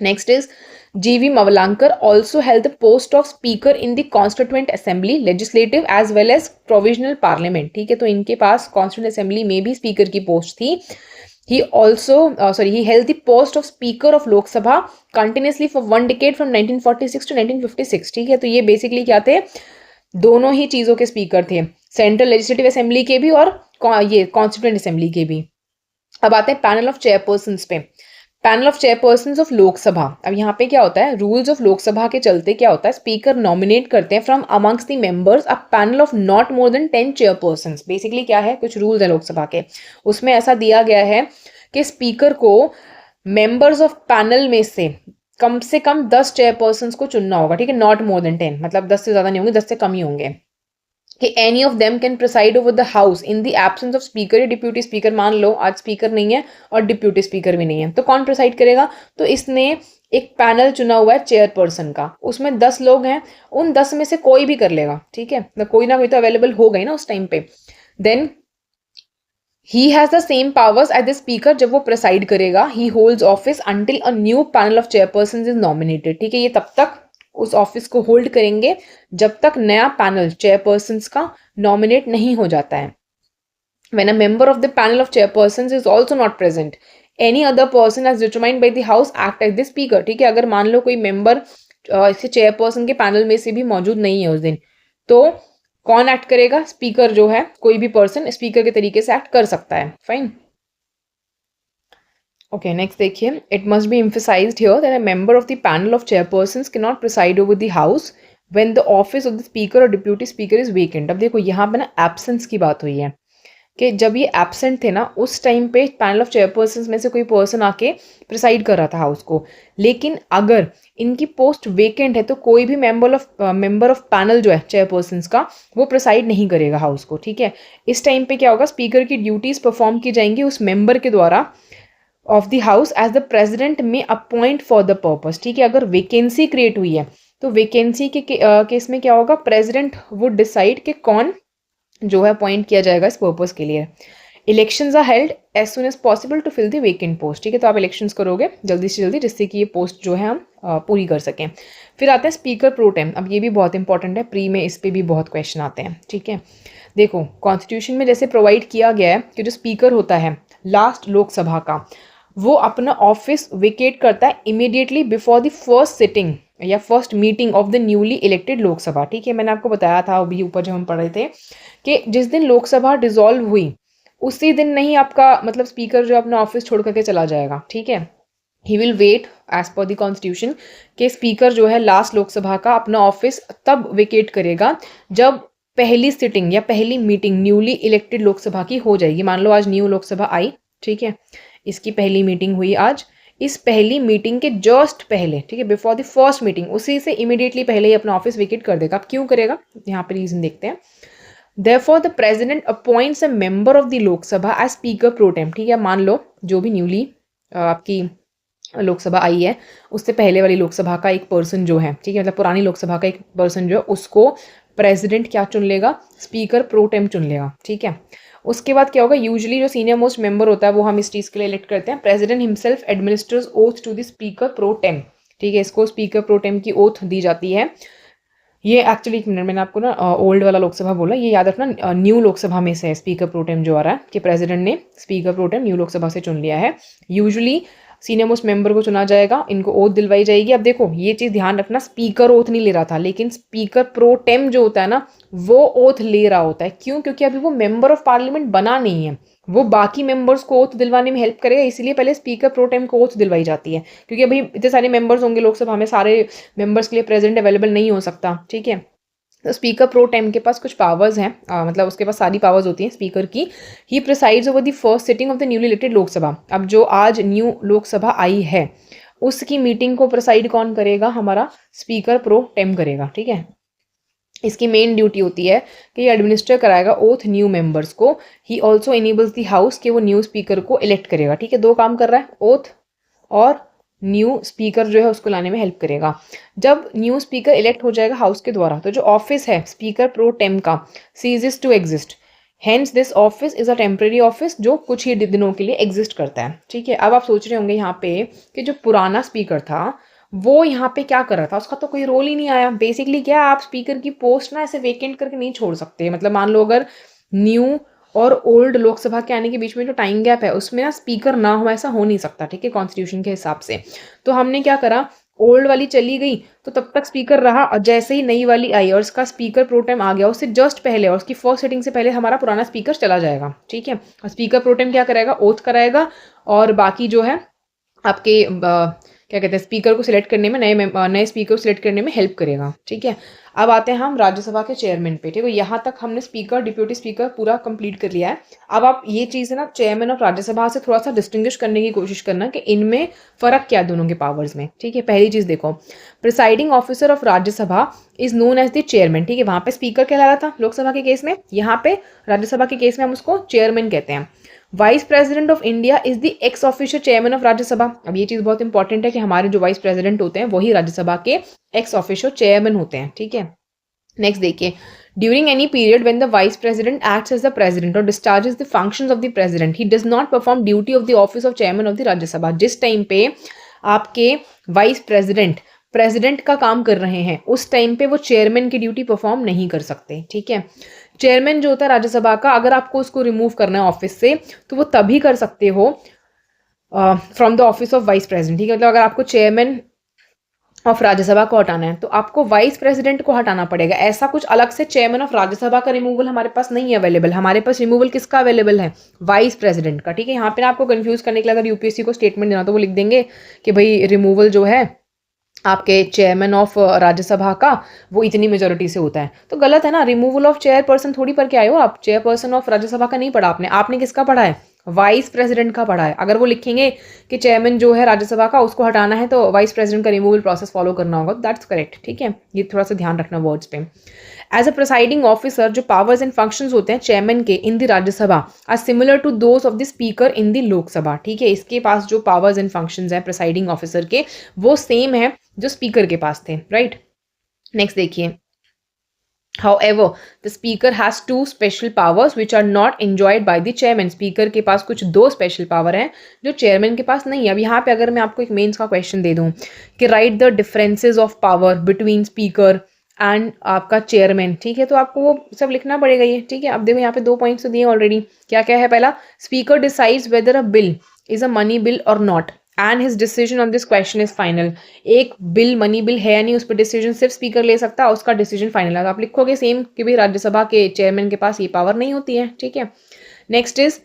Next is G.V. Mavlankar also held the post of speaker in the constituent assembly, legislative as well as provisional parliament। ठीक है, तो इनके पास constituent assembly में भी स्पीकर की पोस्ट थी। He held the post of Speaker of Lok Sabha continuously for 1 decade from 1946 to 1956। ठीक है, तो ये बेसिकली क्या थे? दोनों ही चीज़ों के स्पीकर थे, सेंट्रल लेजिस्लेटिव असेंबली के भी और ये कॉन्स्टिट्यूएंट असेंबली के भी। अब आते हैं पैनल ऑफ चेयरपर्सन्स पे। Panel of chairpersons of Lok Sabha. अब यहाँ पे क्या होता है? रूल्स ऑफ लोकसभा के चलते क्या होता है? स्पीकर नॉमिनेट करते हैं from amongst the members a panel of not more than 10 chairpersons. Basically क्या है? कुछ रूल्स है लोकसभा के, उसमें ऐसा दिया गया है कि स्पीकर को मेंबर्स ऑफ पैनल में से कम 10 चेयरपर्सन्स को चुनना होगा। ठीक है, नॉट मोर देन 10, मतलब 10 से ज़्यादा नहीं होंगे, 10 से कम ही होंगे। कि any of them can preside over the house in the absence of speaker या डिप्यूटी स्पीकर। मान लो आज स्पीकर नहीं है और डिप्यूटी स्पीकर भी नहीं है, तो कौन प्रिसाइड करेगा? तो इसने एक पैनल चुना हुआ है चेयरपर्सन का, उसमें 10 लोग हैं, उन 10 में से कोई भी कर लेगा। ठीक है, तो कोई ना कोई तो अवेलेबल हो गई ना उस टाइम पे। Then he has the same powers as the speaker. जब वो प्रिसाइड करेगा, he holds office until a new panel of chairperson is nominated. ठीक है, ये तब तक उस ऑफिस को होल्ड करेंगे जब तक नया पैनल चेयरपर्सन्स का नॉमिनेट नहीं हो जाता है। When a member of the panel of chairpersons is also not present, any other person as determined by the house act as the speaker। ठीक है, अगर मान लो कोई मेंबर इसे चेयरपर्सन के पैनल में से भी मौजूद नहीं है उस दिन, तो कौन एक्ट करेगा? स्पीकर जो है, कोई भी पर्सन स्पीकर के तरीके से एक्ट कर सकता है। Fine, okay. नेक्स्ट देखिए, it must be emphasized here that a member of the panel of chairpersons cannot preside over the house when the office of the speaker or deputy speaker is vacant। अब देखो यहाँ पे ना absence की बात हुई है कि जब ये एब्सेंट थे ना उस टाइम पे पैनल ऑफ चेयरपर्सन्स में से कोई पर्सन आके प्रिसाइड कर रहा था हाउस को। लेकिन अगर इनकी पोस्ट वेकेंट है तो कोई भी मेंबर ऑफ पैनल जो है चेयरपर्सन्स का, वो प्रिसाइड नहीं करेगा हाउस को। ठीक है, इस टाइम पे क्या होगा? स्पीकर की ड्यूटीज परफॉर्म की जाएंगी उस मेंबर के द्वारा of the house as the president में अपॉइंट फॉर द पर्पस। ठीक है, अगर वैकेंसी क्रिएट हुई है तो वैकेंसी के केस में क्या होगा? प्रेसिडेंट वुड डिसाइड कि कौन जो है अपॉइंट किया जाएगा इस पर्पस के लिए। Elections are held as soon as possible to fill the vacant post. ठीक है, तो आप इलेक्शंस करोगे जल्दी से जल्दी जिससे कि ये पोस्ट जो है हम पूरी कर सकें। फिर आते हैं स्पीकर प्रो टेम। अब ये भी बहुत इंपॉर्टेंट है, प्री में इस पर भी बहुत क्वेश्चन आते हैं। ठीक है, देखो कॉन्स्टिट्यूशन में जैसे प्रोवाइड किया गया है कि जो स्पीकर होता है लास्ट लोकसभा का, वो अपना ऑफिस वेकेट करता है immediately before the first sitting या first meeting of the newly elected Lok Sabha. ठीक है, मैंने आपको बताया था अभी ऊपर जब हम पढ़ रहे थे कि जिस दिन लोकसभा डिसॉल्व हुई उसी दिन नहीं आपका मतलब स्पीकर जो अपना ऑफिस छोड़ करके चला जाएगा। ठीक है, he will wait as per the constitution के स्पीकर जो है लास्ट लोकसभा का अपना ऑफिस तब वेकेट करेगा जब पहली सिटिंग या पहली मीटिंग न्यूली इलेक्टेड लोकसभा की हो जाएगी। मान लो आज न्यू लोकसभा आई, ठीक है, इसकी पहली मीटिंग हुई आज, इस पहली मीटिंग के जस्ट पहले, ठीक है, बिफोर द फर्स्ट मीटिंग, उसी से इमीडिएटली पहले ही अपना ऑफिस वेकेट कर देगा। अब क्यों करेगा, यहाँ पे रीजन देखते हैं। Therefore the president appoints a member of the लोक सभा as speaker pro tem, ठीक है, मान लो जो भी न्यूली आपकी लोकसभा आई है उससे पहले वाली लोकसभा का एक पर्सन जो है, ठीक है, मतलब पुरानी लोकसभा का एक पर्सन जो है उसको प्रेसिडेंट क्या चुन लेगा, स्पीकर प्रो टेम चुन लेगा, ठीक है। उसके बाद क्या होगा, यूजुअली जो सीनियर मोस्ट मेंबर होता है वो हम इस चीज़ के लिए इलेक्ट करते हैं। President himself administers oath to the speaker pro tem, ठीक है, इसको स्पीकर प्रो टेम की ओथ दी जाती है। ये एक्चुअली एक मिनट मैंने आपको ना ओल्ड वाला लोकसभा बोला, ये याद रखना न्यू लोकसभा में से है स्पीकर प्रोटेम जो आ रहा है कि प्रेसिडेंट ने स्पीकर प्रोटेम न्यू लोकसभा से चुन लिया है। यूजुअली सीनियर मोस्ट मेंबर को चुना जाएगा, इनको ओथ दिलवाई जाएगी। अब देखो ये चीज़ ध्यान रखना, स्पीकर ओथ नहीं ले रहा था, लेकिन स्पीकर प्रोटेम जो होता है ना वो ओथ ले रहा होता है। क्यों, क्योंकि अभी वो मेंबर ऑफ पार्लियामेंट बना नहीं है, वो बाकी मेंबर्स को ओथ दिलवाने में हेल्प करेगा, इसलिए पहले स्पीकर प्रोटेम को ओथ दिलवाई जाती है। क्योंकि अभी इतने सारे मेंबर्स होंगे लोकसभा में, सारे मेंबर्स के लिए प्रेसिडेंट अवेलेबल नहीं हो सकता, ठीक है। तो स्पीकर प्रो टेम के पास कुछ पावर्स हैं, मतलब उसके पास सारी पावर्स होती हैं स्पीकर की। He presides over the first sitting of the newly elected Lok Sabha. अब जो आज न्यू लोकसभा आई है उसकी मीटिंग को प्रिसाइड कौन करेगा, हमारा स्पीकर प्रो टेम करेगा, ठीक है। इसकी मेन ड्यूटी होती है कि ये एडमिनिस्टर कराएगा ओथ न्यू मेंबर्स को। He also enables the house कि वो न्यू स्पीकर को इलेक्ट करेगा, ठीक है, दो काम कर रहा है, ओथ और न्यू स्पीकर जो है उसको लाने में हेल्प करेगा। जब न्यू स्पीकर इलेक्ट हो जाएगा हाउस के द्वारा तो जो ऑफिस है स्पीकर प्रो टेम का ceases to exist, hence this office is a temporary office जो कुछ ही दिनों के लिए एग्जिस्ट करता है, ठीक है। अब आप सोच रहे होंगे यहाँ पे कि जो पुराना स्पीकर था वो यहाँ पे क्या कर रहा था, उसका तो कोई रोल ही नहीं आया। बेसिकली क्या, आप स्पीकर की पोस्ट ना ऐसे वेकेंट करके नहीं छोड़ सकते। मतलब मान लो अगर न्यू और ओल्ड लोकसभा के आने के बीच में जो टाइम गैप है उसमें ना स्पीकर ना हो, ऐसा हो नहीं सकता, ठीक है, कॉन्स्टिट्यूशन के हिसाब से। तो हमने क्या करा, ओल्ड वाली चली गई तो तब तक स्पीकर रहा, और जैसे ही नई वाली आई और उसका स्पीकर प्रोटेम आ गया उससे जस्ट पहले और उसकी फर्स्ट सिटिंग से पहले हमारा पुराना स्पीकर चला जाएगा, ठीक है। और स्पीकर प्रोटेम क्या करेगा, ओथ कराएगा और बाकी जो है आपके क्या कहते हैं स्पीकर को सिलेक्ट करने में, नए स्पीकर को सिलेक्ट करने में हेल्प करेगा, ठीक है। अब आते हैं हम राज्यसभा के चेयरमैन पे, ठीक है। यहाँ तक हमने स्पीकर डिप्यूटी स्पीकर पूरा कंप्लीट कर लिया है। अब आप ये चीज़ है ना चेयरमैन ऑफ राज्यसभा से थोड़ा सा डिस्टिंग्विश करने की कोशिश करना कि इनमें फ़र्क क्या है दोनों के पावर्स में, ठीक है। पहली चीज़ देखो, presiding officer of Rajya Sabha is known as the chairman, ठीक है। वहाँ पे स्पीकर कहला रहा था लोकसभा के केस में, यहाँ पे राज्यसभा के केस में हम उसको चेयरमैन कहते हैं। Vice president of India is the x official chairman of Rajya Sabha. अब ये चीज़ बहुत इंपॉर्टेंट है कि हमारे जो वाइस प्रेसिडेंट होते हैं वही राज्यसभा के एक्स ऑफिशियल चेयरमैन होते हैं, ठीक है। नेक्स्ट देखिए, during any period when the vice president acts as the president और discharges the functions of the president, he does not perform duty of the office of chairman of the Rajya Sabha. जिस time पे आपके vice president का काम कर रहे हैं उस टाइम पे वो चेयरमैन की ड्यूटी परफॉर्म नहीं कर सकते, ठीक है। चेयरमैन जो होता है राज्यसभा का, अगर आपको उसको रिमूव करना है ऑफिस से तो वो तभी कर सकते हो from the office of vice president, ठीक है। मतलब अगर आपको चेयरमैन ऑफ राज्यसभा को हटाना है तो आपको वाइस प्रेसिडेंट को हटाना पड़ेगा। ऐसा कुछ अलग से चेयरमैन ऑफ राज्यसभा का रिमूवल हमारे पास नहीं है अवेलेबल। हमारे पास रिमूवल किसका अवेलेबल है, वाइस प्रेसिडेंट का, ठीक है। यहाँ पे ना आपको कंफ्यूज करने के लिए अगर यूपीएससी को स्टेटमेंट देना तो वो लिख देंगे कि भाई रिमूवल जो है आपके चेयरमैन ऑफ राज्यसभा का वो इतनी मेजोरिटी से होता है, तो गलत है ना। रिमूवल ऑफ चेयरपर्सन थोड़ी पढ़ के आए हो आप, चेयरपर्सन ऑफ राज्यसभा का नहीं पढ़ा आपने किसका पढ़ा है, वाइस प्रेसिडेंट का पढ़ा है। अगर वो लिखेंगे कि चेयरमैन जो है राज्यसभा का उसको हटाना है तो वाइस प्रेसिडेंट का रिमूवल प्रोसेस फॉलो करना होगा, दैट्स करेक्ट, ठीक है। ये थोड़ा सा ध्यान रखना वर्ड्स पे। एज अ प्रिसाइडिंग ऑफिसर जो पावर्स एंड फंक्शंस होते हैं चेयरमैन के in the Rajya Sabha are similar to those of the speaker in the Lok Sabha, ठीक है। इसके पास जो पावर्स एंड फंक्शंस हैं प्रिसाइडिंग ऑफिसर के वो सेम है जो स्पीकर के पास थे, राइट। नेक्स्ट देखिए, However, the speaker has two special powers which are not enjoyed by the chairman. Speaker के पास कुछ दो स्पेशल पावर हैं जो चेयरमैन के पास नहीं है। अब यहाँ पे अगर मैं आपको एक मेंस का क्वेश्चन दे दूँ कि right the differences of power between speaker and आपका चेयरमैन, ठीक है, तो आपको वो सब लिखना पड़ेगा ये, ठीक है। अब देखो यहाँ पे 2 पॉइंट्स तो दिए ऑलरेडी। क्या क्या है, पहला, speaker decides whether a bill is a money bill और not and his decision on this question is final. एक बिल मनी बिल है या नहीं उस पर डिसीजन सिर्फ स्पीकर ले सकता है, उसका डिसीजन फाइनल है। आप लिखोगे सेम कि भाई राज्यसभा के चेयरमैन के पास ये पावर नहीं होती है, ठीक है। Next is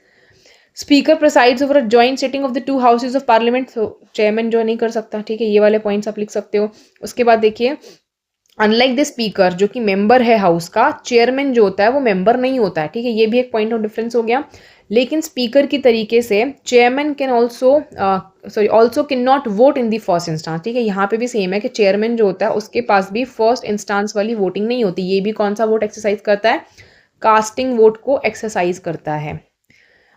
speaker presides over a joint sitting of the two houses of parliament, तो चेयरमैन जो नहीं कर सकता, ठीक है। ये वाले पॉइंट्स आप लिख सकते हो। उसके बाद देखिए, अनलाइक द स्पीकर जो कि मेंबर है हाउस का, चेयरमैन जो होता है वो मेंबर नहीं होता है, ठीक है। ये भी एक पॉइंट ऑफ डिफरेंस हो गया। लेकिन स्पीकर की तरीके से chairman can also can not vote in the first instance. ठीक है, यहाँ पे भी सेम है कि चेयरमैन जो होता है उसके पास भी फर्स्ट इंस्टांस वाली वोटिंग नहीं होती। ये भी कौन सा वोट एक्सरसाइज करता है? कास्टिंग वोट को एक्सरसाइज करता है।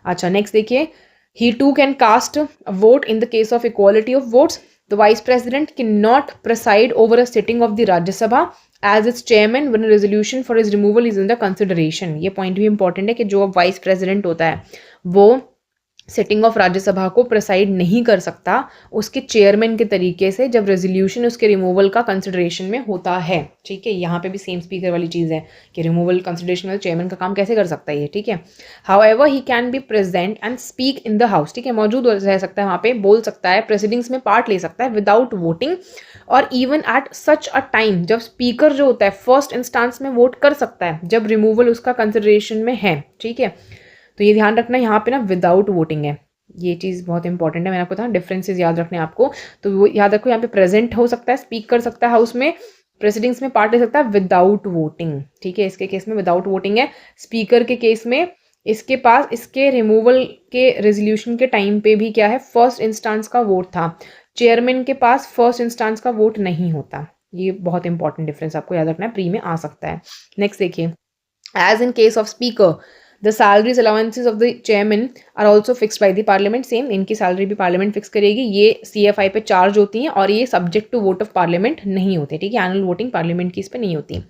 अच्छा, नेक्स्ट देखिए, he too can cast a vote in the case of equality of votes. The vice president cannot preside over a sitting of the Rajya Sabha as its chairman when a resolution for his removal is under consideration. ये point भी important है कि जो vice president होता है वो sitting of Rajya Sabha को preside नहीं कर सकता उसके चेयरमैन के तरीके से जब रेजोल्यूशन उसके रिमूवल का कंसिडरेशन में होता है। ठीक है, यहाँ पे भी सेम स्पीकर वाली चीज़ है कि रिमूवल कंसिडरेशन में चेयरमैन का काम कैसे कर सकता है ये। ठीक है, however he can be present and speak in the house. ठीक है, मौजूद रह सकता है वहाँ पे, बोल सकता है, प्रेसिडिंग्स में पार्ट ले सकता है विदाउट वोटिंग, और even at such a time जब स्पीकर जो होता है फर्स्ट इंस्टांस में वोट कर सकता है जब रिमूवल उसका कंसिडरेशन में है। ठीक है, तो ये ध्यान रखना यहाँ पे ना विदाउट वोटिंग है, ये चीज़ बहुत इंपॉर्टेंट है। मैंने आपको कहा डिफरेंसेस याद रखने आपको, तो वो याद रखो, यहाँ पे प्रेजेंट हो सकता है, स्पीक कर सकता है हाउस में, प्रेसिडिंग्स में पार्ट ले सकता है विदाउट वोटिंग। ठीक है, इसके केस में विदाउट वोटिंग है। स्पीकर के केस में इसके पास इसके रिमूवल के रेजोल्यूशन के टाइम पे भी क्या है, फर्स्ट इंस्टांस का वोट था। चेयरमैन के पास फर्स्ट इंस्टांस का वोट नहीं होता। ये बहुत इंपॉर्टेंट डिफरेंस आपको याद रखना है, प्री में आ सकता है। नेक्स्ट देखिए, as in case of speaker the salaries allowances of the chairman are also fixed by the parliament. Same इनकी सैलरी भी पार्लियामेंट फिक्स करेगी। ये CFI पे चार्ज होती हैं और ये subject to vote of parliament नहीं होते। ठीक है, एनुअल वोटिंग पार्लियामेंट की इस पे नहीं होती।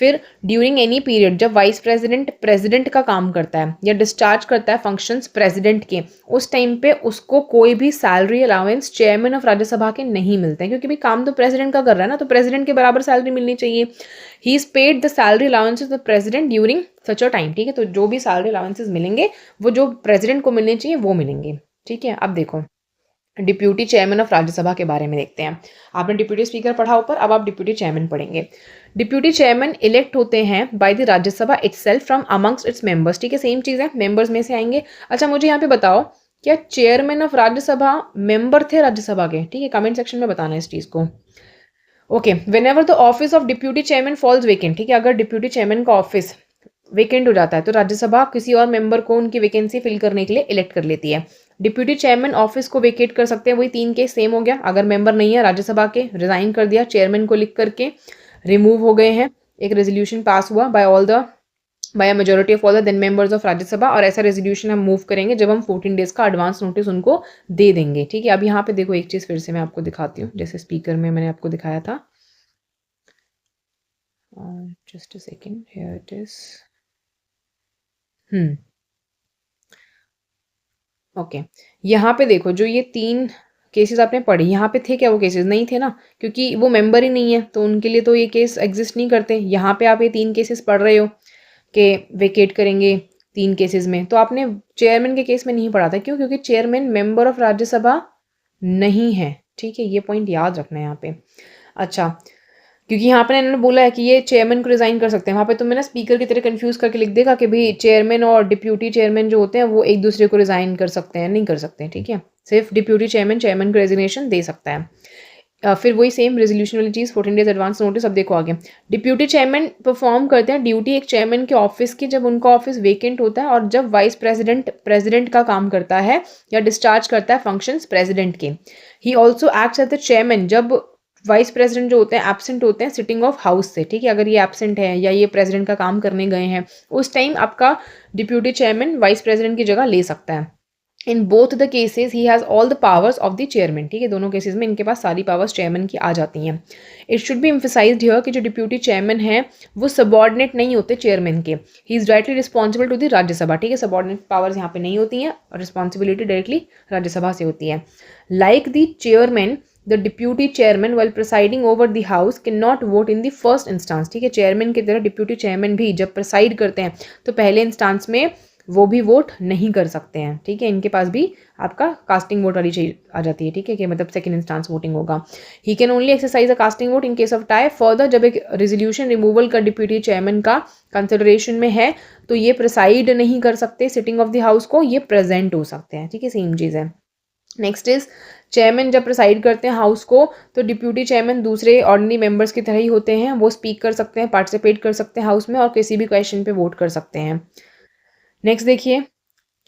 फिर ड्यूरिंग एनी पीरियड जब वाइस प्रेसिडेंट प्रेसिडेंट का काम करता है या डिस्चार्ज करता है फंक्शंस प्रेसिडेंट के, उस टाइम पे उसको कोई भी salary allowance chairman of Rajya Sabha के नहीं मिलते हैं, क्योंकि भाई काम तो प्रेसिडेंट का कर रहा है ना, तो प्रेसिडेंट के बराबर सैलरी मिलनी चाहिए। He is paid the salary allowances of the president during such a time. ठीक है, तो जो भी सैलरी अलाउंसेज मिलेंगे वो जो प्रेसिडेंट को मिलने चाहिए वो मिलेंगे। ठीक है, अब देखो डिप्यूटी चेयरमैन ऑफ राज्यसभा के बारे में देखते हैं। आपने डिप्यूटी स्पीकर पढ़ा ऊपर, अब आप डिप्यूटी चेयरमैन पढ़ेंगे। डिप्यूटी चेयरमैन इलेक्ट होते हैं by the Rajya Sabha itself from amongst its members. ठीक है, सेम चीज़ है, मेंबर्स में से आएंगे। अच्छा, मुझे यहाँ पे बताओ, क्या चेयरमैन ऑफ राज्यसभा मेंबर थे राज्यसभा के? ठीक है, कमेंट सेक्शन में बताना इस चीज़ को। Okay, whenever the office of deputy chairman falls vacant. ठीक है, अगर डिप्यूटी चेयरमैन का ऑफिस वेकेंट हो जाता है तो राज्यसभा किसी और मेंबर को उनकी वैकेंसी फिल करने के लिए इलेक्ट कर लेती है। डिप्यूटी चेयरमैन ऑफिस को वेकेट कर सकते हैं, वही 3 केस सेम हो गया। अगर मेंबर नहीं है राज्यसभा के, रिजाइन कर दिया, चेयरमैन को लिख करके रिमूव हो गए हैं, एक रेजोल्यूशन पास हुआ by a majority of all the then members of Rajya Sabha, और ऐसा रेजोल्यूशन हम मूव करेंगे जब हम 14 डेज का एडवांस नोटिस उनको दे देंगे। ठीक है, अब यहाँ पे देखो एक चीज़ फिर से मैं आपको दिखाती हूँ, जैसे स्पीकर में मैंने आपको दिखाया था। Just a second, here it is. Okay, यहाँ पे देखो जो ये 3 केसेस आपने पढ़े, यहाँ पे थे क्या वो केसेस? नहीं थे ना, क्योंकि वो मेंबर ही नहीं है तो उनके लिए तो ये केस एग्जिस्ट नहीं करते। यहाँ पे आप ये 3 केसेस पढ़ रहे हो कि वेकेट करेंगे 3 केसेस में, तो आपने चेयरमैन के केस में नहीं पढ़ा था। क्यों? क्योंकि चेयरमैन मेंबर ऑफ राज्यसभा नहीं है। ठीक है, ये पॉइंट याद रखना है यहाँ पे। अच्छा, क्योंकि यहाँ पे इन्होंने बोला है कि ये चेयरमैन को रिजाइन कर सकते हैं, वहाँ पे तुमने ना स्पीकर की तरह कंफ्यूज करके लिख देगा कि भाई चेयरमैन और डिप्यूटी चेयरमैन जो होते हैं वो एक दूसरे को रिजाइन कर सकते हैं, नहीं कर सकते। ठीक है, सिर्फ डिप्यूटी चेयरमैन को रेजिग्नेशन दे सकता है। फिर वही सेम रेजोल्यूशन वाली चीज़, 14 डेज एडवांस नोटिस। अब देखो आगे, डिप्यूटी चेयरमैन परफॉर्म करते हैं ड्यूटी एक चेयरमैन के ऑफिस की जब उनका ऑफिस वेकेंट होता है और जब वाइस प्रेसिडेंट का काम करता है या डिस्चार्ज करता है फंक्शंस प्रेसिडेंट के। He also acts as the chairman जब वाइस प्रेसिडेंट जो होते हैं एब्सेंट होते हैं सिटिंग ऑफ हाउस से। ठीक है, अगर ये एब्सेंट है या ये प्रेसिडेंट का काम करने गए हैं, उस टाइम आपका डिप्यूटी चेयरमैन वाइस प्रेसिडेंट की जगह ले सकता है। In both the cases he has all the powers of the chairman. ठीक है, दोनों केसेस में इनके पास सारी पावर्स चेयरमैन की आ जाती हैं। It should B emphasised here कि जो डिप्यूटी चेयरमैन है वो सबॉर्डिनेट नहीं होते चेयरमैन के। He is directly responsible to the Rajya Sabha. ठीक है, सबॉर्डिनेट पावर्स यहाँ पे नहीं होती हैं और रिस्पॉन्सिबिलिटी डायरेक्टली राज्यसभा से होती है। Like the chairman, the deputy chairman while presiding over the house can not vote in the first instance. ठीक है, चेयरमैन की तरह डिप्यूटी चेयरमैन भी जब प्रिसाइड करते हैं तो पहले इंस्टांस में वो भी वोट नहीं कर सकते हैं। ठीक है, इनके पास भी आपका कास्टिंग वोट वाली चीज आ जाती है। ठीक है, कि मतलब सेकंड इंस्टांस वोटिंग होगा। He can only exercise a casting vote in case of tie. Further, जब एक रेजोल्यूशन रिमूवल का डिप्यूटी चेयरमैन का कंसिडरेशन में है तो ये प्रिसाइड नहीं कर सकते सिटिंग ऑफ द हाउस को, ये प्रेजेंट हो सकते हैं। ठीक है, सेम चीज़ है। नेक्स्ट इज चेयरमैन जब प्रिसाइड करते हैं हाउस को तो डिप्यूटी चेयरमैन दूसरे ऑर्डिनरी मेंबर्स की तरह ही होते हैं। वो स्पीक कर सकते हैं, पार्टिसिपेट कर सकते हैं हाउस में और किसी भी क्वेश्चन पे वोट कर सकते हैं। नेक्स्ट देखिए,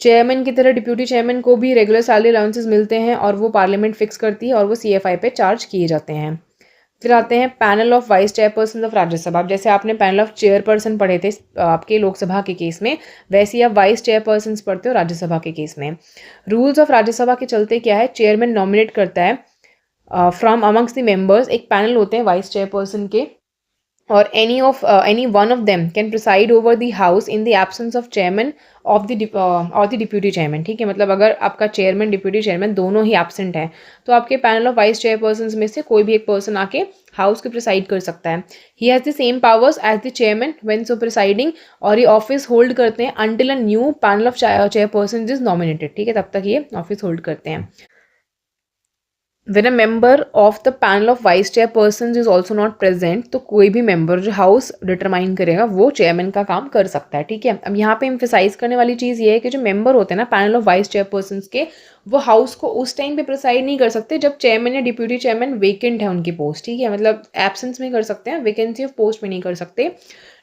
चेयरमैन की तरह डिप्यूटी चेयरमैन को भी रेगुलर सैलरी अलाउंसेस मिलते हैं और वो पार्लियामेंट फिक्स करती है और वो CFI पे चार्ज किए जाते हैं। फिर आते हैं panel of vice chairperson of Rajya Sabha. अब जैसे आपने पैनल ऑफ चेयरपर्सन पढ़े थे आपके लोकसभा के केस में, वैसे ही आप वाइस चेयरपर्सन पढ़ते हो राज्यसभा के केस में। रूल्स ऑफ राज्यसभा के चलते क्या है, चेयरमैन नॉमिनेट करता है फ्रॉम अमंग्स द मेंबर्स। एक पैनल होते हैं वाइस चेयरपर्सन के, और any one of them can preside over the house in the absence of chairman of the or the deputy chairman। ठीक है, मतलब अगर आपका चेयरमैन डिप्यूटी चेयरमैन दोनों ही एब्सेंट है तो आपके पैनल ऑफ वाइस चेयरपर्सन में से कोई भी एक पर्सन आके हाउस के प्रिसाइड कर सकता है। He has the same powers as the chairman when so presiding, और ये ऑफिस होल्ड करते हैं until a new panel of chairperson is nominated. ठीक है, तब तक ये ऑफिस होल्ड करते हैं। When a member of the panel of vice chairpersons is also not present, तो कोई भी मेंबर जो हाउस डिटरमाइन करेगा वो चेयरमैन का काम कर सकता है। ठीक है, अब यहाँ पे एम्फेसाइज करने वाली चीज़ ये है कि जो मेंबर होते हैं ना पैनल ऑफ वाइस चेयरपर्सन्स के, वो हाउस को उस टाइम पे प्रिसाइड नहीं कर सकते जब चेयरमैन या डिप्यूटी चेयरमैन वेकेंट है उनकी पोस्ट। ठीक है, मतलब एब्सेंस में कर सकते हैं, वैकेंसी ऑफ पोस्ट में नहीं कर सकते।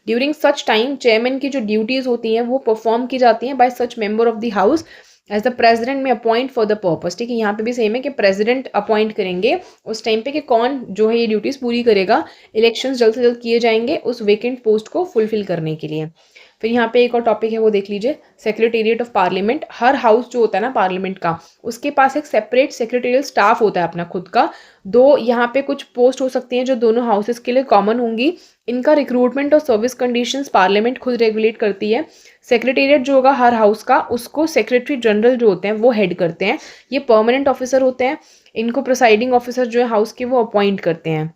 ड्यूरिंग सच टाइम चेयरमैन की जो ड्यूटीज़ होती हैं वो परफॉर्म की जाती हैं by such member of the house as the president में अपॉइंट फॉर द पर्पस। ठीक है, यहाँ पे भी सेम है कि प्रेसिडेंट अपॉइंट करेंगे उस टाइम पे कि कौन जो है ये ड्यूटीज़ पूरी करेगा। इलेक्शंस जल्द से जल्द किए जाएंगे उस वेकेंट पोस्ट को फुलफिल करने के लिए। फिर यहाँ पे एक और टॉपिक है वो देख लीजिए, secretariat of parliament. Her house जो होता है ना पार्लियामेंट का, उसके पास एक सेपरेट सेक्रेटेरियल स्टाफ होता है अपना खुद का। दो यहाँ पे कुछ पोस्ट हो सकती हैं जो दोनों हाउसेस के लिए कॉमन होंगी। इनका रिक्रूटमेंट और सर्विस कंडीशंस पार्लियामेंट खुद रेगुलेट करती है। सेक्रेटेरिएट जो होगा हर हाउस का, उसको सेक्रेटरी जनरल जो होते हैं वो हेड करते हैं। ये परमानेंट ऑफिसर होते हैं, इनको प्रिसाइडिंग ऑफिसर जो है हाउस के वो अपॉइंट करते हैं।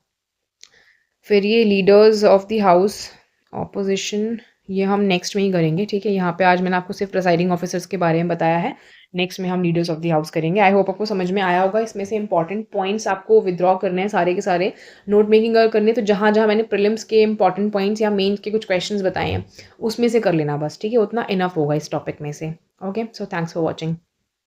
फिर ये leaders of the house opposition, ये हम नेक्स्ट में ही करेंगे। ठीक है, यहाँ पे आज मैंने आपको सिर्फ प्रिसाइडिंग ऑफिसर्स के बारे में बताया है, नेक्स्ट में हम लीडर्स ऑफ द हाउस करेंगे। आई होप आपको समझ में आया होगा। इसमें से इंपॉर्टेंट पॉइंट्स आपको विद्रॉ करने हैं सारे के सारे, नोट मेकिंग अगर करनी है तो जहाँ जहाँ मैंने प्रीलिम्स के इंपॉर्टेंट पॉइंट्स या मेन्स के कुछ क्वेश्चंस बताए हैं उसमें से कर लेना बस। ठीक है, उतना इनफ होगा इस टॉपिक में से। Okay, so thanks for watching.